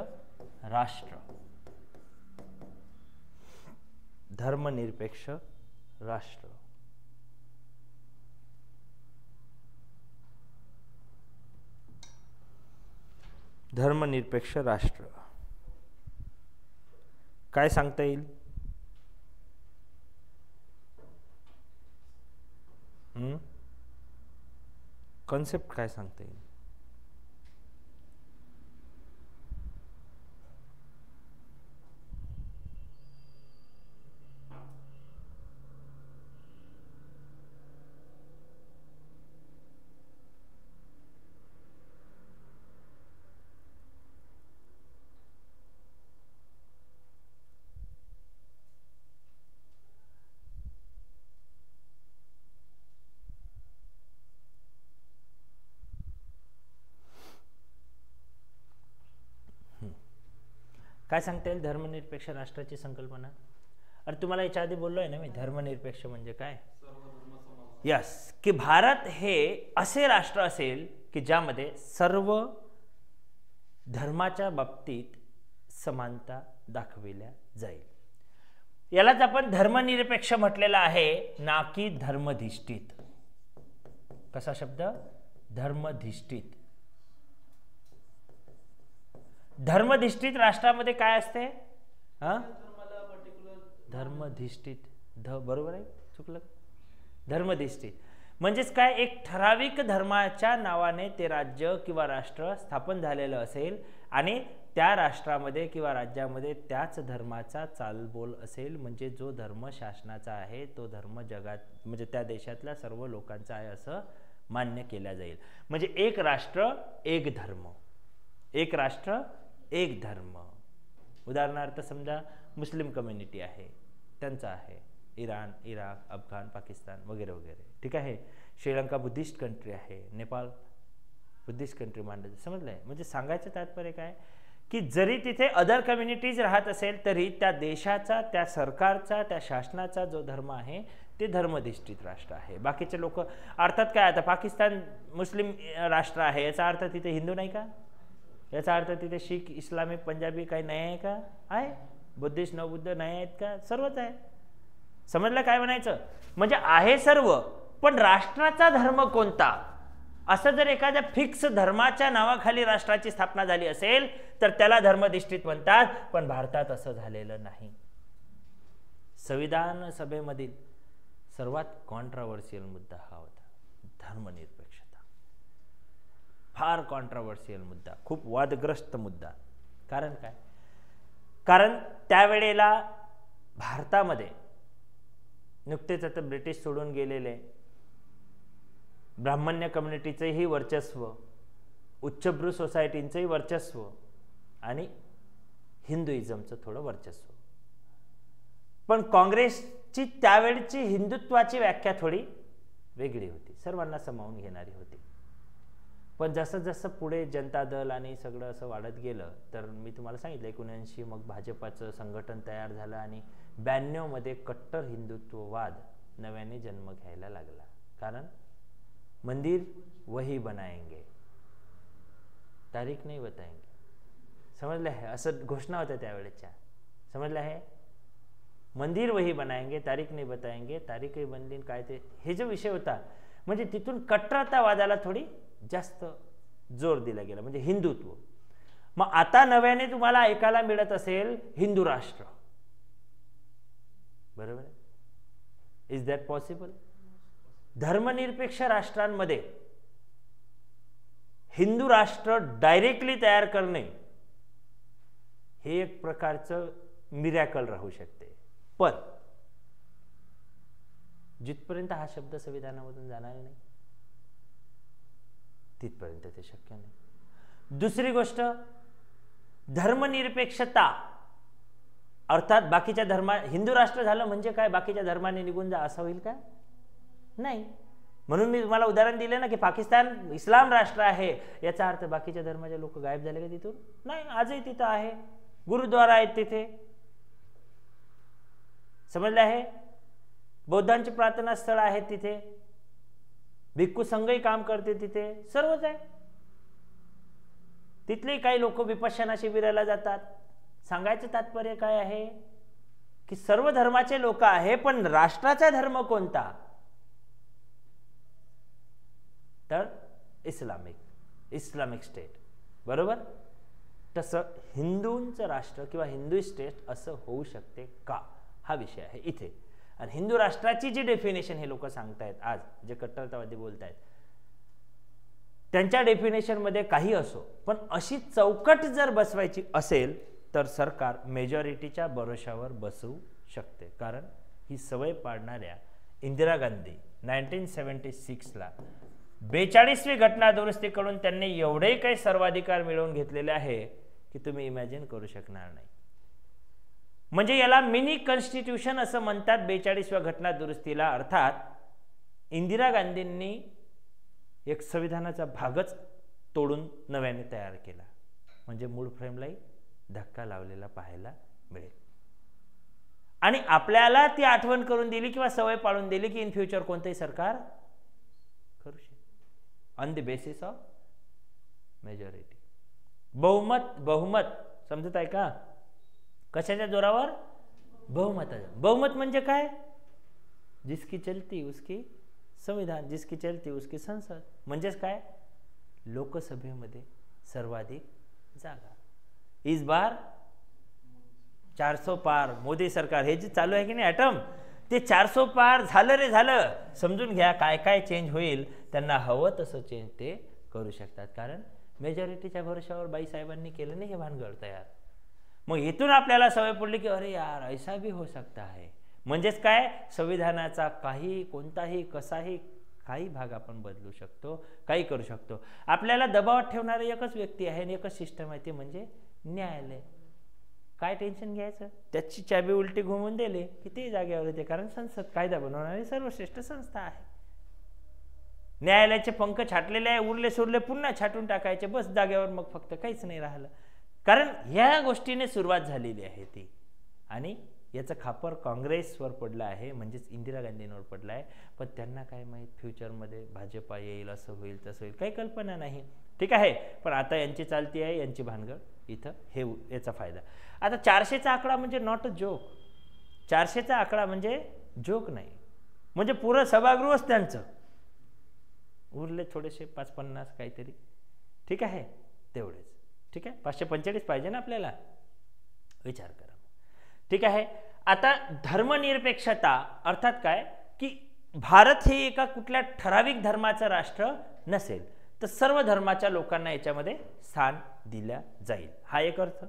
राष्ट्र, धर्मनिरपेक्ष राष्ट्र. धर्मनिरपेक्ष राष्ट्र काय सांगता येईल? कॉन्सेप्ट काय सांगता येईल? काय सांगता येईल धर्मनिरपेक्ष राष्ट्राची संकल्पना? अरे तुम्हाला याच्या आधी बोललो आहे ना मी, धर्मनिरपेक्ष म्हणजे काय. यस, की भारत हे असे राष्ट्र असेल की ज्यामध्ये सर्व धर्माच्या बाबतीत समानता दाखविल्या जाईल. यालाच आपण धर्मनिरपेक्ष म्हटलेला आहे, ना की धर्मधिष्ठित. कसा शब्द? धर्मधिष्ठित. धर्मधिष्ठित राष्ट्रामध्ये काय असते? धर्मधिष्ठित, बरोबर आहे, चुकलं. धर्मधिष्ठित म्हणजेच काय, एक ठराविक धर्माच्या नावाने ते राज्य किंवा राष्ट्र स्थापन झालेलं असेल आणि त्या राष्ट्रामध्ये किंवा राज्यामध्ये त्याच धर्माचा चालबोल असेल. म्हणजे जो धर्म शासनाचा आहे तो धर्म जगात म्हणजे त्या देशातल्या सर्व लोकांचा आहे असं मान्य केला जाईल. म्हणजे एक राष्ट्र एक धर्म, एक राष्ट्र एक धर्म. उदाहरणार्थ समजा मुस्लिम कम्युनिटी आहे, त्यांचा आहे इराण, इराक, अफगाण, पाकिस्तान वगैरे वगैरे. ठीक आहे. श्रीलंका बुद्धिस्ट कंट्री आहे, नेपाळ बुद्धिस्ट कंट्री मानलं, समजलंय. म्हणजे सांगायचं तात्पर्य काय की जरी तिथे अदर कम्युनिटीज राहत असेल तरी त्या देशाचा, त्या सरकारचा, त्या शासनाचा जो धर्म आहे ते धर्मधिष्ठित राष्ट्र आहे. बाकीचे लोक अर्थात काय, आता पाकिस्तान मुस्लिम राष्ट्र आहे याचा अर्थ तिथे हिंदू नाही का? याचा अर्थ तिथे शीख, इस्लामिक, पंजाबी काही नाही आहे का? आहे. बुद्धिस्ट, नवबुद्ध नाही आहेत का? सर्वच आहे. समजलं काय म्हणायचं? म्हणजे आहे सर्व, पण राष्ट्राचा धर्म कोणता असं जर एखाद्या फिक्स धर्माच्या नावाखाली राष्ट्राची स्थापना झाली असेल तर त्याला धर्मधिष्ठित म्हणतात. पण भारतात असं झालेलं नाही. संविधान सभेमधील सर्वात कॉन्ट्राव्हर्शियल मुद्दा हा होता, धर्मनिरपेक्षता. फार कॉन्ट्राव्हर्शियल मुद्दा, खूप वादग्रस्त मुद्दा. कारण काय? कारण त्यावेळेला भारतामध्ये नुकतेच आता ब्रिटिश सोडून गेलेले ब्राह्मण्य कम्युनिटीचंही वर्चस्व, उच्चभ्रू सोसायटींचंही वर्चस्व आणि हिंदुइझमचं थोडं वर्चस्व. पण काँग्रेसची त्यावेळची हिंदुत्वाची व्याख्या थोडी वेगळी होती, सर्वांना सामावून घेणारी होती. पण जसं जसं पुढे जनता दल आणि सगळं असं वाढत गेलं, तर मी तुम्हाला सांगितलं 79 मग भाजपाचं संघटन तयार झालं आणि 92 मध्ये कट्टर हिंदुत्ववाद नव्याने जन्म घ्यायला लागला. कारण मंदिर वही बनाएंगे, तारीख नाही बताएंगे. समजलं आहे, असं घोषणा होत्या त्यावेळेच्या. समजलं आहे, मंदिर वही बनाएंगे, तारीख नाही बताएंगे. तारीखही बनली काय ते हे जो विषय होता, म्हणजे तिथून कट्टरतावादाला थोडी जास्त जोर दिला गेला, म्हणजे हिंदुत्व. मग आता नव्याने तुम्हाला ऐकायला मिळत असेल हिंदू राष्ट्र. बरोबर आहे? Is that possible? धर्मनिरपेक्ष राष्ट्रांमध्ये हिंदू राष्ट्र डायरेक्टली तयार करणे हे एक प्रकारचं मिरॅकल राहू शकते. पण जिथपर्यंत हा शब्द संविधानामधून जाणार नाही तिथपर्यंत ते शक्य नाही. दुसरी गोष्ट, धर्मनिरपेक्षता अर्थात बाकीच्या हिंदू राष्ट्र झालं म्हणजे काय बाकीच्या धर्माने निघून जा असं होईल का? नाही. म्हणून मी तुम्हाला उदाहरण दिले ना की पाकिस्तान इस्लाम राष्ट्र आहे, याचा अर्थ बाकीच्या धर्माचे लोक गायब झाले का तिथून? नाही, आजही तिथं आहे, गुरुद्वारा आहेत तिथे. समजले आहे? बौद्धांची प्रार्थना स्थळ आहेत तिथे, भिक्खू संघही काम करते तिथे, सर्वच आहे. तिथले काही लोक विपश्यना शिबिराला जातात. सांगायचं तात्पर्य काय आहे की सर्व धर्माचे लोक आहे, पण राष्ट्राचा धर्म कोणता? तर इस्लामिक स्टेट. बरोबर? तसं हिंदूंचं राष्ट्र किंवा हिंदू स्टेट असं होऊ शकते का, हा विषय आहे इथे. आणि हिंदू राष्ट्राची जी डेफिनेशन हे लोक सांगतायत आज, जे कट्टरतावादी बोलतायत, त्यांच्या डेफिनेशन मध्ये काही असो, पण अशी चौकट जर बसवायची असेल तर सरकार मेजॉरिटीच्या भरोशावर बसवू शकते. कारण ही सवय पाडणाऱ्या इंदिरा गांधी 1976ला 42वी घटना दुरुस्तीकडून त्यांनी एवढे काही सर्वाधिकार मिळवून घेतलेले आहे की तुम्ही इमॅजिन करू शकणार नाही. म्हणजे याला मिनी कॉन्स्टिट्यूशन असं म्हणतात 42व्या घटना दुरुस्तीला. अर्थात इंदिरा गांधींनी एक संविधानाचा भागच तोडून नव्याने तयार केला, म्हणजे मूळ फ्रेमलाही धक्का लावलेला पाहायला मिळेल. आणि आपल्याला ती आठवण करून दिली किंवा सवय पाडून दिली की इन फ्युचर कोणतेही सरकार करू शकते on the basis of majority. बहुमत समजत आहे का? कशाच्या जोरावर? बहुमताच्या. बहुमत म्हणजे काय? जिसकी चलती उसकी संविधान, जिसकी चलती उसकी संसद. म्हणजेच काय? लोकसभेमध्ये सर्वाधिक जागा. इस बार 400 पार मोदी सरकार. हे जे चालू आहे की नाही ॲटम, ते 400 पार झालं रे झालं. समजून घ्या काय काय चेंज होईल. त्यांना हवं तसं चेंज ते करू शकतात, कारण मेजॉरिटीच्या भरोशावर बाईसाहेबांनी केलं नाही हे भानगड तयार. मग इथून आपल्याला सवय पडली की अरे यार ऐसा भी हो सकता है. म्हणजेच काय? संविधानाचा काही कोणताही कसाही काही भाग आपण बदलू शकतो, काही करू शकतो. आपल्याला दबावात ठेवणारी एकच व्यक्ती आहे आणि एकच सिस्टम आहे, ते म्हणजे न्यायालय. काय टेन्शन घ्यायचं? त्याची चाबी उलटी घुमवून दिले की ते जागेवर येते, कारण संसद कायदा बनवणारी सर्वश्रेष्ठ संस्था आहे. न्यायालयाचे पंख छाटलेले आहे, उरले सुरले पुन्हा छाटून टाकायचे, बस जागेवर मग फक्त काहीच नाही राहिलं. कारण ह्या गोष्टीने सुरुवात झालेली आहे ती, आणि याचं खापर काँग्रेसवर पडलं आहे, म्हणजेच इंदिरा गांधींवर पडलं आहे. पण त्यांना काय माहीत फ्युचरमध्ये भाजपा येईल, असं होईल तसं होईल, काही कल्पना नाही. ठीक आहे, पण आता यांची चालती आहे, यांची भानगड इथं, हे याचा फायदा. आता 400चा आकडा म्हणजे नॉट अ जोक. 400चा आकडा म्हणजे जोक नाही, म्हणजे पुरं सभागृहच त्यांचं. उरले थोडेसे 5-50 काहीतरी. ठीक आहे, तेवढेच. ठीक आहे, 545 पाहिजे ना आपल्याला, विचार करा. ठीक आहे. आता धर्मनिरपेक्षता अर्थात काय की भारत हे एका कुठल्या ठराविक धर्माचं राष्ट्र नसेल, तर सर्व धर्माच्या लोकांना याच्यामध्ये स्थान दिलं जाईल, हा एक अर्थ.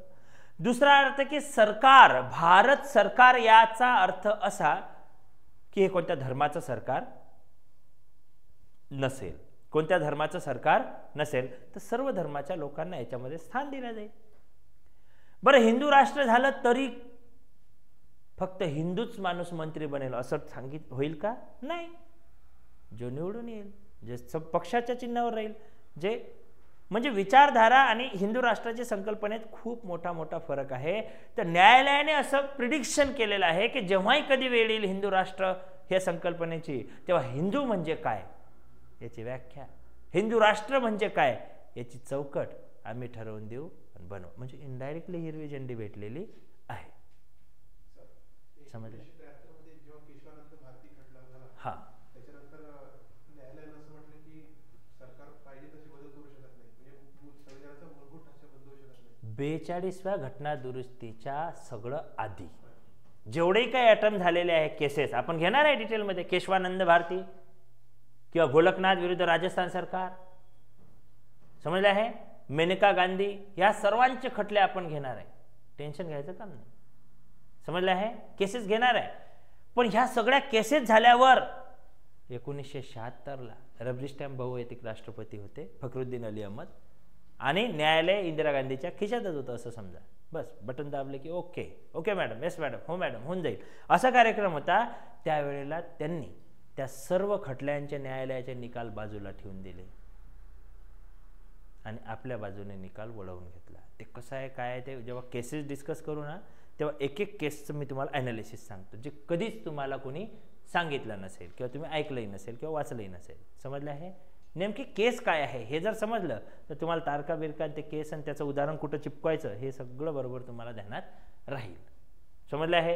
दुसरा अर्थ की सरकार, भारत सरकार, याचा अर्थ असा की हे कोणत्या धर्माचं सरकार नसेल, कोणत्या धर्माचं सरकार नसेल, तर सर्व धर्माच्या लोकांना याच्यामध्ये स्थान दिलं जाईल. बरं, हिंदू राष्ट्र झालं तरी फक्त हिंदूच माणूस मंत्री बनेल असं सांगित होईल का? नाही. जो निवडून येईल, जे सब पक्षाच्या चिन्हावर राहील, जे म्हणजे विचारधारा आणि हिंदू राष्ट्राच्या संकल्पनेत खूप मोठा फरक आहे. तर न्यायालयाने असं प्रिडिक्शन केलेलं आहे की जेव्हाही कधी वेळ येईल हिंदू राष्ट्र ह्या संकल्पनेची, तेव्हा हिंदू म्हणजे काय याची व्याख्या, हिंदू राष्ट्र म्हणजे काय याची चौकट आम्ही ठरवून देऊ आणि बनवू. म्हणजे इनडायरेक्टली हिरवी झेंडी भेटलेली आहे. समजलं? हां, त्याच्यानंतर न्यायालयानं असं म्हटलं की सरकार पाहिजे तशी बदल करू शकत नाही, म्हणजे संविधानाचा मूलभूत ढाचा बदलू शकत नाही. 42व्या घटना दुरुस्तीच्या सगळं आधी जेवढेही काही अटेम्प्ट झालेले आहे केसेस आपण घेणार आहे डिटेलमध्ये, केशवानंद भारती किंवा गोलकनाथ विरुद्ध राजस्थान सरकार, समजले आहे, मेनका गांधी, या सर्वांचे खटले आपण घेणार आहे. टेन्शन घ्यायचं काम नाही. समजले आहे, केसेस घेणार आहे. पण ह्या सगळ्या केसेस झाल्यावर 1976ला रबरी स्टॅम्प बहुऐतिक राष्ट्रपती होते फखरुद्दीन अली अहमद, आणि न्यायालय इंदिरा गांधीच्या खिशातच होतं असं समजा. बस बटन दाबले की okay okay madam, yes madam, हो मॅडम, होऊन जाईल, असा कार्यक्रम होता. त्यावेळेला त्यांनी त्या सर्व खटल्यांचे न्यायालयाचे निकाल बाजूला ठेवून दिले आणि आपल्या बाजूने निकाल वळवून घेतला. ते कसं आहे काय आहे ते जेव्हा केसेस डिस्कस करू ना तेव्हा एक एक केसचं मी तुम्हाला ॲनालिसिस सांगतो, जे कधीच तुम्हाला कोणी सांगितलं नसेल किंवा तुम्ही ऐकलंही नसेल किंवा वाचलंही नसेल. समजलं आहे? नेमकी केस काय आहे हे जर समजलं तर तुम्हाला तारका बिरका ते केस आणि त्याचं उदाहरण कुठं चिपकायचं हे सगळं बरोबर तुम्हाला ध्यानात राहील. समजलं आहे?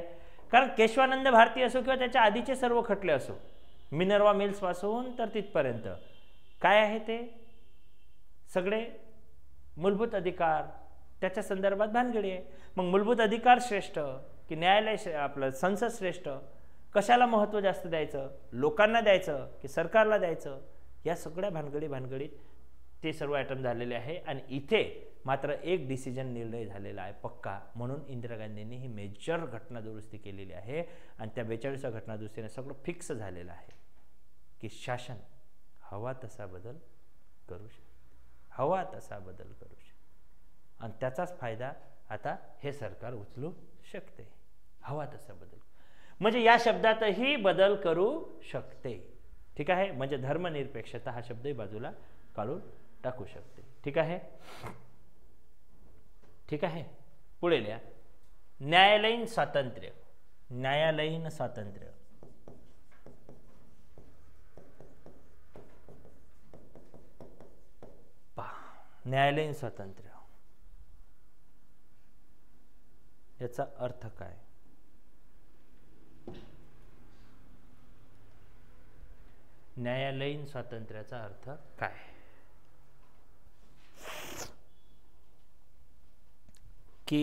कारण केशवानंद भारती असो किंवा त्याच्या आधीचे सर्व खटले असो, मिनर्वा मिल्सपासून तर तिथपर्यंत काय आहे ते सगळे मूलभूत अधिकार त्याच्या संदर्भात भानगडी आहे. मग मूलभूत अधिकार श्रेष्ठ की न्यायालय आपलं संसद श्रेष्ठ, कशाला महत्त्व जास्त द्यायचं, लोकांना द्यायचं की सरकारला द्यायचं, या सगळ्या भानगडीत ते सर्व आयटम झालेले आहे. आणि इथे मात्र एक डिसिजन निर्णय झालेला आहे पक्का, म्हणून इंदिरा गांधींनी ही मेजर घटना दुरुस्ती केलेली आहे. आणि त्या 42व्या घटना दुरुस्तीने सगळं फिक्स झालेलं आहे की शासन हवा तसा बदल करू शकते, हवा तसा बदल करू शकते. आणि त्याचाच फायदा आता हे सरकार उचलू शकते. हवा तसा बदल म्हणजे या शब्दातही बदल करू शकते. ठीक आहे, म्हणजे धर्मनिरपेक्षता हा शब्दही बाजूला काढून टाकू शकते. ठीक आहे, ठीक आहे. पुढे लिहा, न्यायालयीन स्वातंत्र्य. न्यायालयीन स्वातंत्र्य पहा, न्यायालयीन स्वातंत्र्य याचा अर्थ काय? न्यायालयीन स्वातंत्र्याचा अर्थ काय? की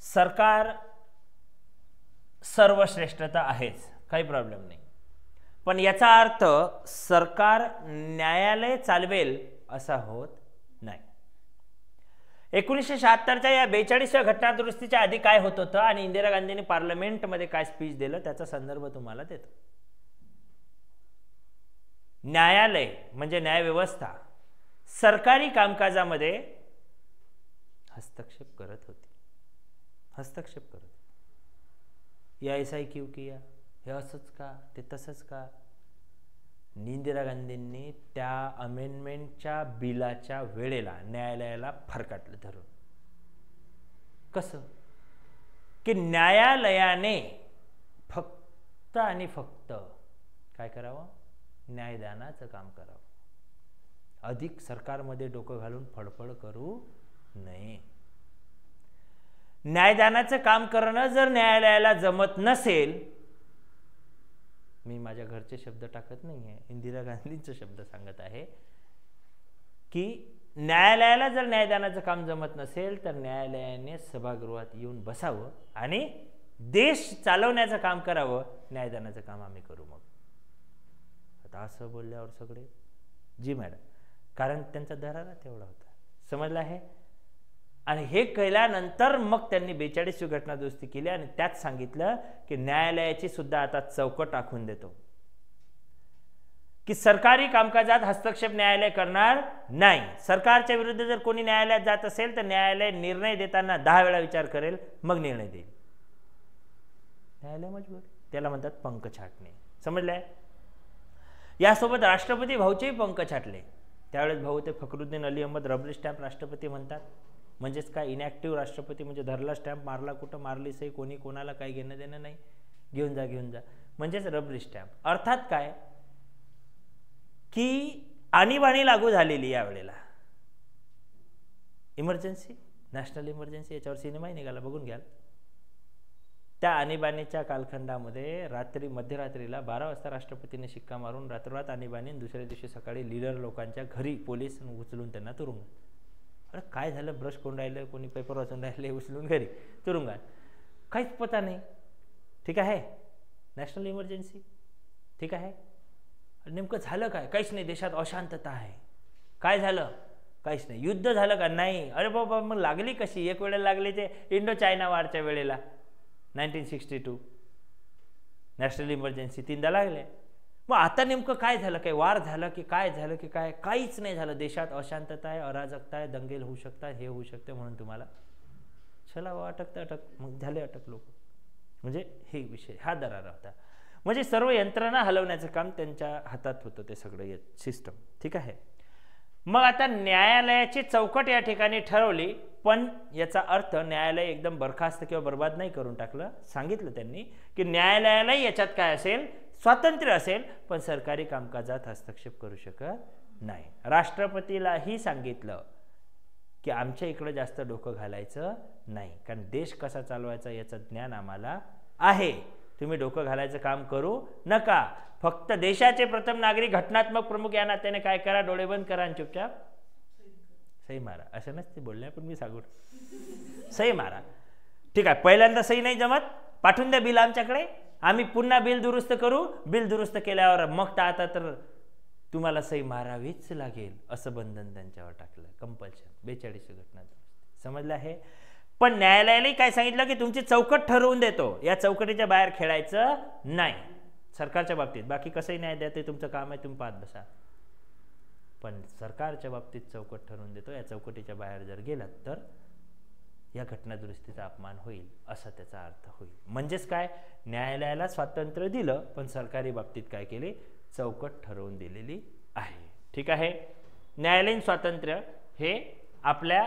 सरकार सर्वश्रेष्ठता आहेच, काही प्रॉब्लेम नाही, पण याचा अर्थ सरकार न्यायालय चालवेल असा होत नाही. 1976च्या या 42व्या घटना दुरुस्तीच्या आधी काय होत होतं आणि इंदिरा गांधींनी पार्लमेंटमध्ये काय स्पीच दिलं त्याचा संदर्भ तुम्हाला देतो. न्यायालय म्हणजे न्यायव्यवस्था सरकारी कामकाजामध्ये हस्तक्षेप करत होती, हस्तक्षेप करत. या ऐसा ही क्यों किया, हे असंच का, ते तसंच का. इंदिरा गांधींनी त्या अमेंडमेंटच्या बिलाच्या वेळेला न्यायालयाला फरकाटलं धरून. कसं की न्यायालयाने फक्त आणि फक्त काय करावं, न्यायदानाचं काम करावं, अधिक सरकारमध्ये डोकं घालून फडफड करू नये. न्यायदानाचं काम करणं जर न्यायालयाला जमत नसेल, मी माझ्या घरचे शब्द टाकत नाही आहे, इंदिरा गांधींचे शब्द सांगत आहे की न्यायालयाला जर न्यायदानाचं काम जमत नसेल तर न्यायालयाने सभागृहात येऊन बसावं आणि देश चालवण्याचं काम करावं, न्यायदानाचं काम आम्ही करू. मग आता असं बोलल्यावर सगळे जी मॅडम, कारण त्यांचा दरारा तेवढा होता. समजलं आहे? आणि हे केल्यानंतर मग त्यांनी 42वी घटना दुरुस्ती केली आणि त्यात सांगितलं की न्यायालयाची सुद्धा आता चौकट आखून देतो की सरकारी कामकाजात हस्तक्षेप न्यायालय करणार नाही. सरकारच्या विरुद्ध जर कोणी न्यायालयात जात असेल तर न्यायालय निर्णय देताना 10 वेळा विचार करेल मग निर्णय देईल. न्यायालय मजबूर, त्याला म्हणतात पंख छाटणे. समजलंय? यासोबत राष्ट्रपती भाऊचेही पंख छाटले. त्यावेळेस भाऊ ते फखरुद्दीन अली अहमद रबरी स्टॅम्प राष्ट्रपती म्हणतात. म्हणजेच काय, इनॅक्टिव्ह राष्ट्रपती, म्हणजे धरला स्टॅम्प, मारला कुठं, मारली सही, कोणी कोणाला काही घेणं देणं नाही, घेऊन जा घेऊन जा, म्हणजेच रबरी स्टॅम्प. अर्थात काय की आणीबाणी लागू झालेली यावेळेला, इमर्जन्सी, नॅशनल इमर्जन्सी, याच्यावर सिनेमाही निघाला, बघून घ्याल. त्या आणीबाणीच्या कालखंडामध्ये रात्री मध्यरात्रीला 12 वाजता राष्ट्रपतीने शिक्का मारून रात्रोरात आणीबाणी, दुसऱ्या दिवशी सकाळी लीडर लोकांच्या घरी पोलीस उचलून त्यांना तुरुंगात. अरे काय झालं, ब्रश कोण राहिलं, कोणी पेपर वाचून राहिले, उचलून घरी तुरुंगात, काहीच पता नाही. ठीक आहे, नॅशनल इमर्जन्सी. ठीक आहे, नेमकं झालं काय? काहीच नाही, देशात अशांतता आहे. काय झालं? काहीच नाही. युद्ध झालं का? नाही. अरे बाबा, मग लागली कशी? एक वेळेला लागली ते इंडो चायना वारच्या वेळेला 1962, नॅशनल इमर्जन्सी 3दा लागले. मग आता नेमकं काय झालं? काही वार झालं की काय झालं की काय? काहीच नाही झालं. देशात अशांतता आहे, अराजकता आहे, दंगल होऊ शकतात, हे होऊ शकते, म्हणून तुम्हाला चला अटक तर अटक. मग झाले अटक लोक. म्हणजे हे विषय, हा दरारा होता. म्हणजे सर्व यंत्रणा हलवण्याचं काम त्यांच्या हातात होतं, ते सगळं सिस्टम. ठीक आहे. मग आता न्यायालयाची चौकट या ठिकाणी ठरवली, पण याचा अर्थ न्यायालय एकदम बरखास्त किंवा बर्बाद नाही करून टाकलं. सांगितलं त्यांनी की न्यायालयाला याच्यात काय असेल, स्वातंत्र्य असेल, पण सरकारी कामकाजात हस्तक्षेप करू शकत नाही. राष्ट्रपतीलाही सांगितलं की आमच्या इकडं जास्त डोकं घालायचं नाही, कारण देश कसा चालवायचा याचं ज्ञान आम्हाला आहे. तुम्ही डोकं घालायचं काम करू नका. फक्त देशाचे प्रथम नागरिक, घटनात्मक प्रमुख या नात्याने काय करा, डोळे बंद करा आणि चुपचाप सही मारा. असं नसते बोलल्या, पण मी सांगू, सही मारा. ठीक आहे, पहिल्यांदा सही नाही जमत, पाठवून द्या बिल आमच्याकडे, आम्ही पुन्हा बिल दुरुस्त करू. बिल दुरुस्त केल्यावर मग तर आता तर तुम्हाला सही मारावीच लागेल, असं बंधन त्यांच्यावर टाकलं, कंपल्शन. 42 घटना. समजलं आहे? पण न्यायालयाने काय सांगितलं की तुमची चौकट ठरवून देतो, या चौकटीच्या बाहेर खेळायचं नाही. सरकारच्या बाबतीत बाकी कसंही न्याय द्या, ते तुमचं काम आहे, तुम्ही पाहत बसा. पण सरकारच्या बाबतीत चौकट ठरवून देतो, या चौकटीच्या बाहेर जर गेलात तर या घटना दुरुस्तीचा अपमान होईल, असा त्याचा अर्थ होईल. म्हणजेच काय, न्यायालयाला स्वातंत्र्य दिलं, पण सरकारी बाबतीत काय केले, चौकट ठरवून दिलेली आहे. ठीक आहे. न्यायालयीन स्वातंत्र्य हे आपल्या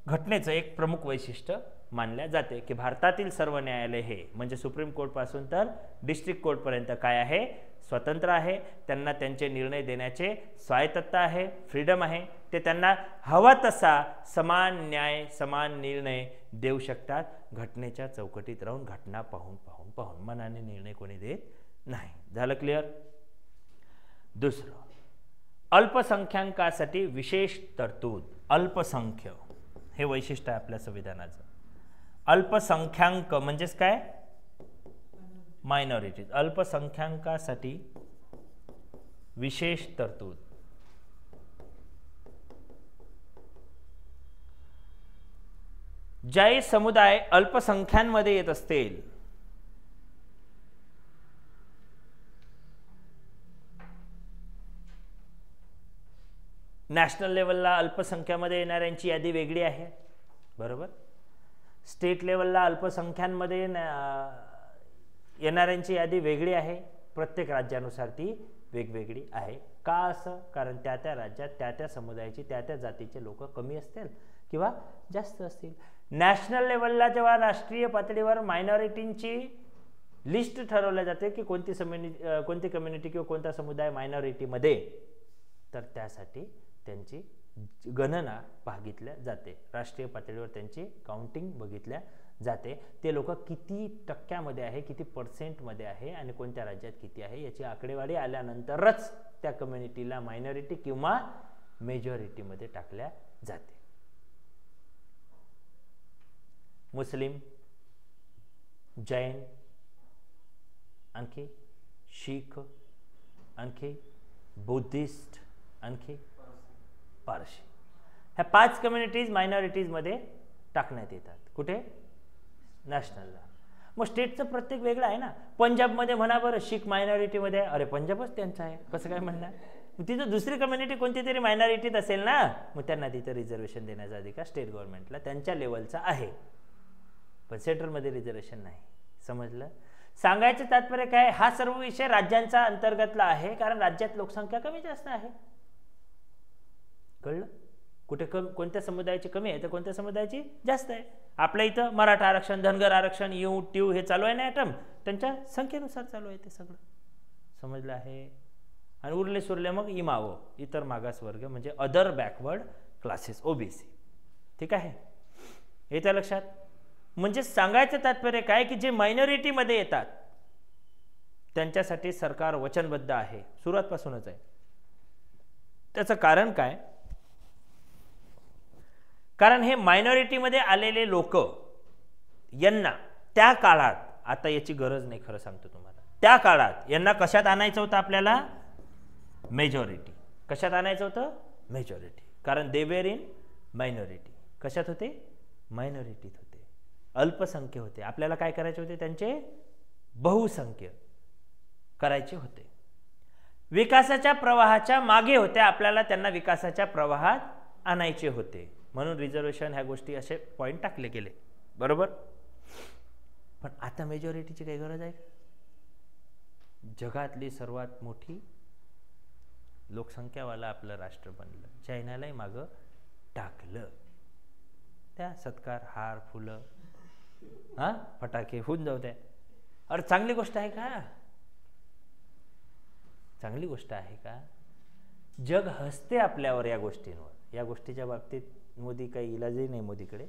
घटनेचं एक प्रमुख वैशिष्ट्य मानल्या जाते की भारतातील सर्व न्यायालय हे, म्हणजे सुप्रीम कोर्ट पासून तर डिस्ट्रिक्ट कोर्ट पर्यंत काय आहे, स्वतंत्र आहे. त्यांना त्यांचे निर्णय देण्याचे स्वायत्तता आहे, फ्रीडम आहे. ते त्यांना हवा तसा समान न्याय, समान निर्णय देऊ शकतात. घटनेच्या चौकटीत राहून, घटना पाहून पाहून पाहून मनाने निर्णय कोणी देत नाही. झालं क्लिअर? दुसरं, अल्पसंख्याकांसाठी विशेष तरतूद. अल्पसंख्य हे वैशिष्ट्य आहे आपल्या संविधानाचं. अल्पसंख्याक म्हणजेच काय, मायनॉरिटीज. अल्पसंख्याकांसाठी विशेष तरतूद. ज्याही समुदाय अल्पसंख्यांमध्ये येत असतील, नॅशनल लेवलला अल्पसंख्यामध्ये येणाऱ्यांची यादी वेगळी आहे, बरोबर. स्टेट लेवलला अल्पसंख्यांमध्ये येणाऱ्यांची यादी वेगळी आहे. प्रत्येक राज्यानुसार ती वेगवेगळी आहे. का असं? कारण त्या त्या राज्यात त्या त्या समुदायाची, त्या त्या जातीचे लोक कमी असतील किंवा जास्त असतील. नॅशनल लेवलला जेव्हा राष्ट्रीय पातळीवर मायनॉरिटींची लिस्ट ठरवल्या जाते की कोणती कम्युनिटी किंवा कोणता समुदाय मायनॉरिटीमध्ये, तर त्यासाठी त्यांची गणना बघितल्या जाते. राष्ट्रीय पातळीवर त्यांची काउंटिंग बघितल्या जाते. ते लोक किती टक्क्यामध्ये आहे, किती पर्सेंटमध्ये आहे आणि कोणत्या राज्यात किती आहे, याची आकडेवारी आल्यानंतरच त्या कम्युनिटीला मायनॉरिटी किंवा मेजॉरिटीमध्ये टाकल्या जाते. मुस्लिम, जैन, आणखी शीख, आणखी बुद्धिस्ट, आणखी पारशी, ह्या 5 कम्युनिटीज मायनॉरिटीजमध्ये टाकण्यात येतात. कुठे? नॅशनलला. मग स्टेटचं प्रत्येक वेगळं आहे ना. पंजाबमध्ये म्हणा बरं शीख मायनॉरिटीमध्ये आहे, अरे पंजाबच त्यांचं आहे कसं काय म्हणणार. तिथं दुसरी कम्युनिटी कोणती तरी मायनॉरिटीत असेल ना, मग त्यांना तिथं रिझर्वेशन देण्याचा अधिकार स्टेट गव्हर्नमेंटला त्यांच्या लेवलचा आहे, पण सेंट्रलमध्ये रिझर्वेशन नाही. समजलं? सांगायचं तात्पर्य काय, हा सर्व विषय राज्यांचा अंतर्गतला आहे, कारण राज्यात लोकसंख्या कमी जास्त आहे. कळलं? कुठे कोणत्या समुदायाची कमी आहे तर कोणत्या समुदायाची जास्त आहे. आपल्या इथं मराठा आरक्षण, धनगर आरक्षण, यू ट्यू हे चालू आहे ना ॲटम, त्यांच्या संख्येनुसार चालू आहे ते सगळं. समजलं आहे? आणि उरले सुरले मग इमावो, इतर मागासवर्ग म्हणजे अदर बॅकवर्ड क्लासेस, ओबीसी. ठीक आहे, येत्या लक्षात. म्हणजे सांगायचं तात्पर्य काय की जे मायनॉरिटीमध्ये येतात त्यांच्यासाठी सरकार वचनबद्ध आहे, सुरुवातपासूनच आहे. त्याचं कारण काय? कारण हे मायनॉरिटीमध्ये आलेले लोक यांना त्या काळात, आता याची गरज नाही खरं सांगतो तुम्हाला, त्या काळात यांना कशात आणायचं होतं आपल्याला? मेजॉरिटी. कशात आणायचं होतं? मेजॉरिटी. कारण दे वेर इन मायनॉरिटी. कशात होते? मायनॉरिटीत होते, अल्पसंख्य होते. आपल्याला काय करायचे होते? त्यांचे बहुसंख्य करायचे होते. विकासाच्या प्रवाहाच्या मागे होते, आपल्याला त्यांना विकासाच्या प्रवाहात आणायचे होते. म्हणून रिझर्वेशन ह्या गोष्टी असे पॉईंट टाकले गेले. बरोबर? पण आता मेजॉरिटीची काही गरज आहे? जगातली सर्वात मोठी लोकसंख्यावाला आपलं राष्ट्र बनलं, चायनालाही मागं टाकलं. त्या सत्कार, हार, फुलं, हा फटाके होऊन जाऊ द्या. अरे चांगली गोष्ट आहे का? चांगली गोष्ट आहे का? जग हसते आपल्यावर या गोष्टींवर. या गोष्टीच्या बाबतीत मोदी काही इलाजही नाही मोदीकडे,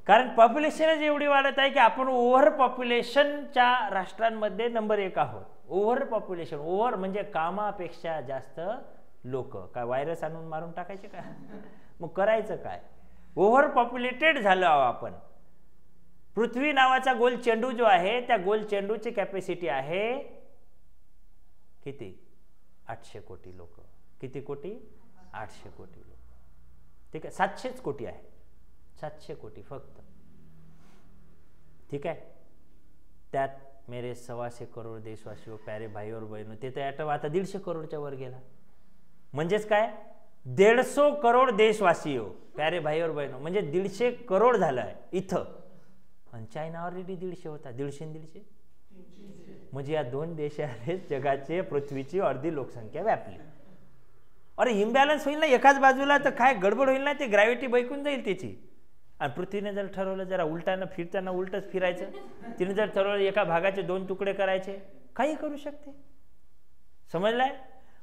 कारण पॉप्युलेशनच एवढी वाढत आहे की आपण ओव्हर पॉप्युलेशनच्या राष्ट्रांमध्ये नंबर 1 आहोत. ओव्हर पॉप्युलेशन, ओव्हर म्हणजे कामापेक्षा जास्त लोक. काय व्हायरस आणून मारून टाकायचे का? मग करायचं काय? ओव्हर पॉप्युलेटेड झालो आहोत आपण. पृथ्वी नावाचा गोल चेंडू जो आहे, त्या गोल चेंडूची कॅपॅसिटी आहे किती? 800 कोटी लोक. किती कोटी? 800 कोटी लोक. ठीक आहे, 700 कोटी आहे, 700 कोटी फक्त. ठीक आहे, त्यात मेरे 125 करोड देशवासी, प्यारे भाई और बहिणो, ते तर ॲटम आता 150 करोडच्या वर गेला. म्हणजेच काय? 150 करोड देशवासी हो, प्यारे भाई और बहिणो, म्हणजे 150 करोड झालं आहे इथं. आणि चायना ऑलरेडी 150 होता. 150 म्हणजे या 2 देशाने जगाचे, पृथ्वीची अर्धी लोकसंख्या व्यापली. अरे इम्बॅलन्स होईल ना एकाच बाजूला, तर काय गडबड होईल ना, ते ग्रॅव्हिटी बैकून जाईल त्याची. आणि पृथ्वीने जर ठरवलं जरा उलटानं फिरताना उलटच फिरायचं, तिने जर ठरवलं एका भागाचे 2 तुकडे करायचे, काही करू शकते. समजलाय?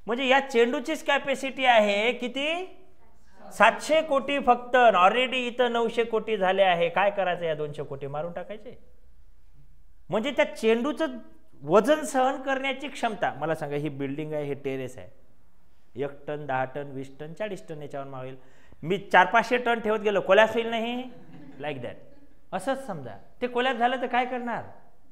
म्हणजे या चेंडूचीच कॅपॅसिटी आहे किती? 700 कोटी फक्त. ऑलरेडी इथं 900 कोटी झाले आहे. काय करायचं? या 200 कोटी मारून टाकायचे. म्हणजे त्या चेंडूचं वजन सहन करण्याची क्षमता. मला सांगा, ही बिल्डिंग आहे, हे टेरेस आहे, 1 टन, 10 टन, 20 टन, 40 टन याच्यावर मावेल. मी 400-500 टन ठेवत गेलो, कोलॅप्स होईल नाही? Like that. असंच समजा. ते कोलॅप्स झालं तर काय करणार?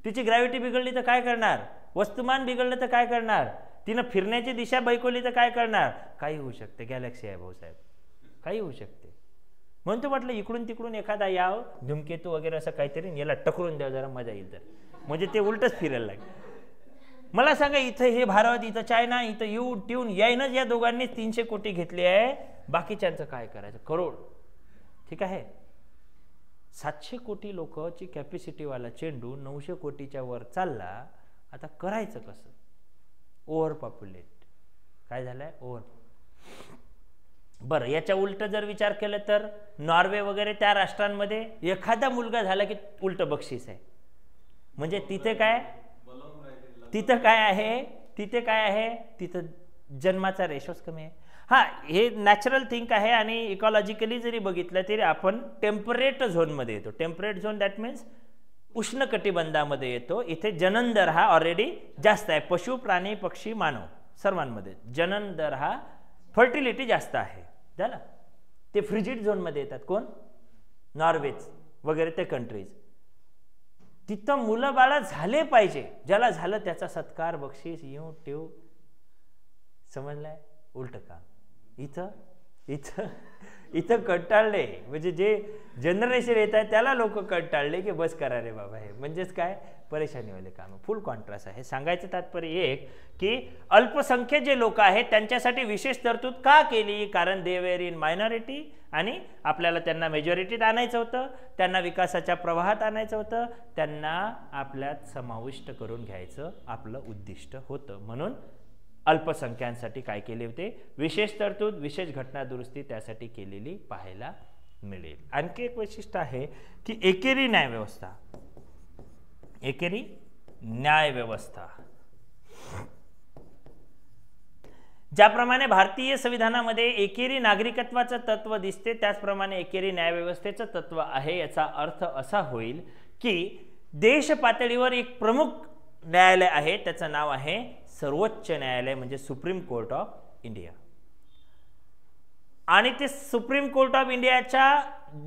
तिची ग्रॅव्हिटी बिघडली तर काय करणार? वस्तुमान बिघडलं तर काय करणार? तिनं फिरण्याची दिशा बैकवली तर काय करणार? काही होऊ शकते. गॅलेक्सी आहे भाऊसाहेब, काही होऊ शकते. म्हणून तो म्हटलं इकडून तिकडून एखादा याव, धूमकेतू वगैरे असं काहीतरी, याला टकरून द्या जरा मजा येईल तर. म्हणजे ते उलटच फिरायला लागेल. मला सांगा, इथं हे भारत, इथं चायना, इथं यू ट्यून यायनच या दोघांनी 300 कोटी घेतले आहे. बाकीच्यांचं काय करायचं? करोड. ठीक आहे, 700 कोटी लोकची कॅपॅसिटीवाला चेंडू 900 कोटीच्या वर चालला. आता करायचं कसं? Over populate. काय झालंय? ओव्हर. बरं, याच्या उलट जर विचार केलं तर नॉर्वे वगैरे त्या राष्ट्रांमध्ये एखादा मुलगा झाला की उलट बक्षीस आहे. म्हणजे तिथे काय? तिथं काय आहे? तिथे काय आहे? तिथं जन्माचा रेशोच कमी आहे. हा, हे नॅचरल थिंक आहे. आणि इकॉलॉजिकली जरी बघितलं तरी आपण टेम्परेट झोनमध्ये येतो. टेम्परेट झोन दॅट मीन्स उष्णकटिबंधामध्ये येतो. इथे जनन दर हा ऑलरेडी जास्त आहे. पशु, प्राणी, पक्षी, मानव सर्वांमध्ये जनन दर हा, फर्टिलिटी जास्त आहे. झालं? ते फ्रिजिड झोनमध्ये येतात. कोण? नॉर्वेज वगैरे ते कंट्रीज. तिथं मुलं बाळा झाले पाहिजे. ज्याला झालं त्याचा सत्कार, बक्षीस, येऊ ठेव. समजलाय? उलट काम. इथं इथं कंटाळले, म्हणजे जे जनरेशन येत आहे त्याला लोक कंटाळले की बस करा रे बाबा, हे म्हणजेच काय परेशानीवाले काम. फुल कॉन्ट्रास्ट आहे. सांगायचं तात्पर्य एक की अल्पसंख्य जे लोक आहेत त्यांच्यासाठी विशेष तरतूद का केली, कारण दे वेर इन मायनॉरिटी आणि आपल्याला त्यांना मेजॉरिटीत आणायचं होतं, त्यांना विकासाच्या प्रवाहात आणायचं होतं, त्यांना आपल्यात समाविष्ट करून घ्यायचं आपलं उद्दिष्ट होतं. म्हणून अल्पसंख्यांसाठी काय केले होते, विशेष तरतूद, विशेष घटना दुरुस्ती त्यासाठी केलेली पाहायला मिळेल. आणखी एक वैशिष्ट्य आहे की एकेरी न्यायव्यवस्था. एकेरी न्यायव्यवस्था ज्याप्रमाणे भारतीय संविधानामध्ये एकेरी नागरिकत्वाचं तत्व दिसते, त्याचप्रमाणे एकेरी न्यायव्यवस्थेचं तत्व आहे. याचा अर्थ असा होईल की देश पातळीवर एक प्रमुख न्यायालय आहे, त्याचं नाव आहे सर्वोच्च न्यायालय, म्हणजे सुप्रीम कोर्ट ऑफ इंडिया. आणि ते सुप्रीम कोर्ट ऑफ इंडियाच्या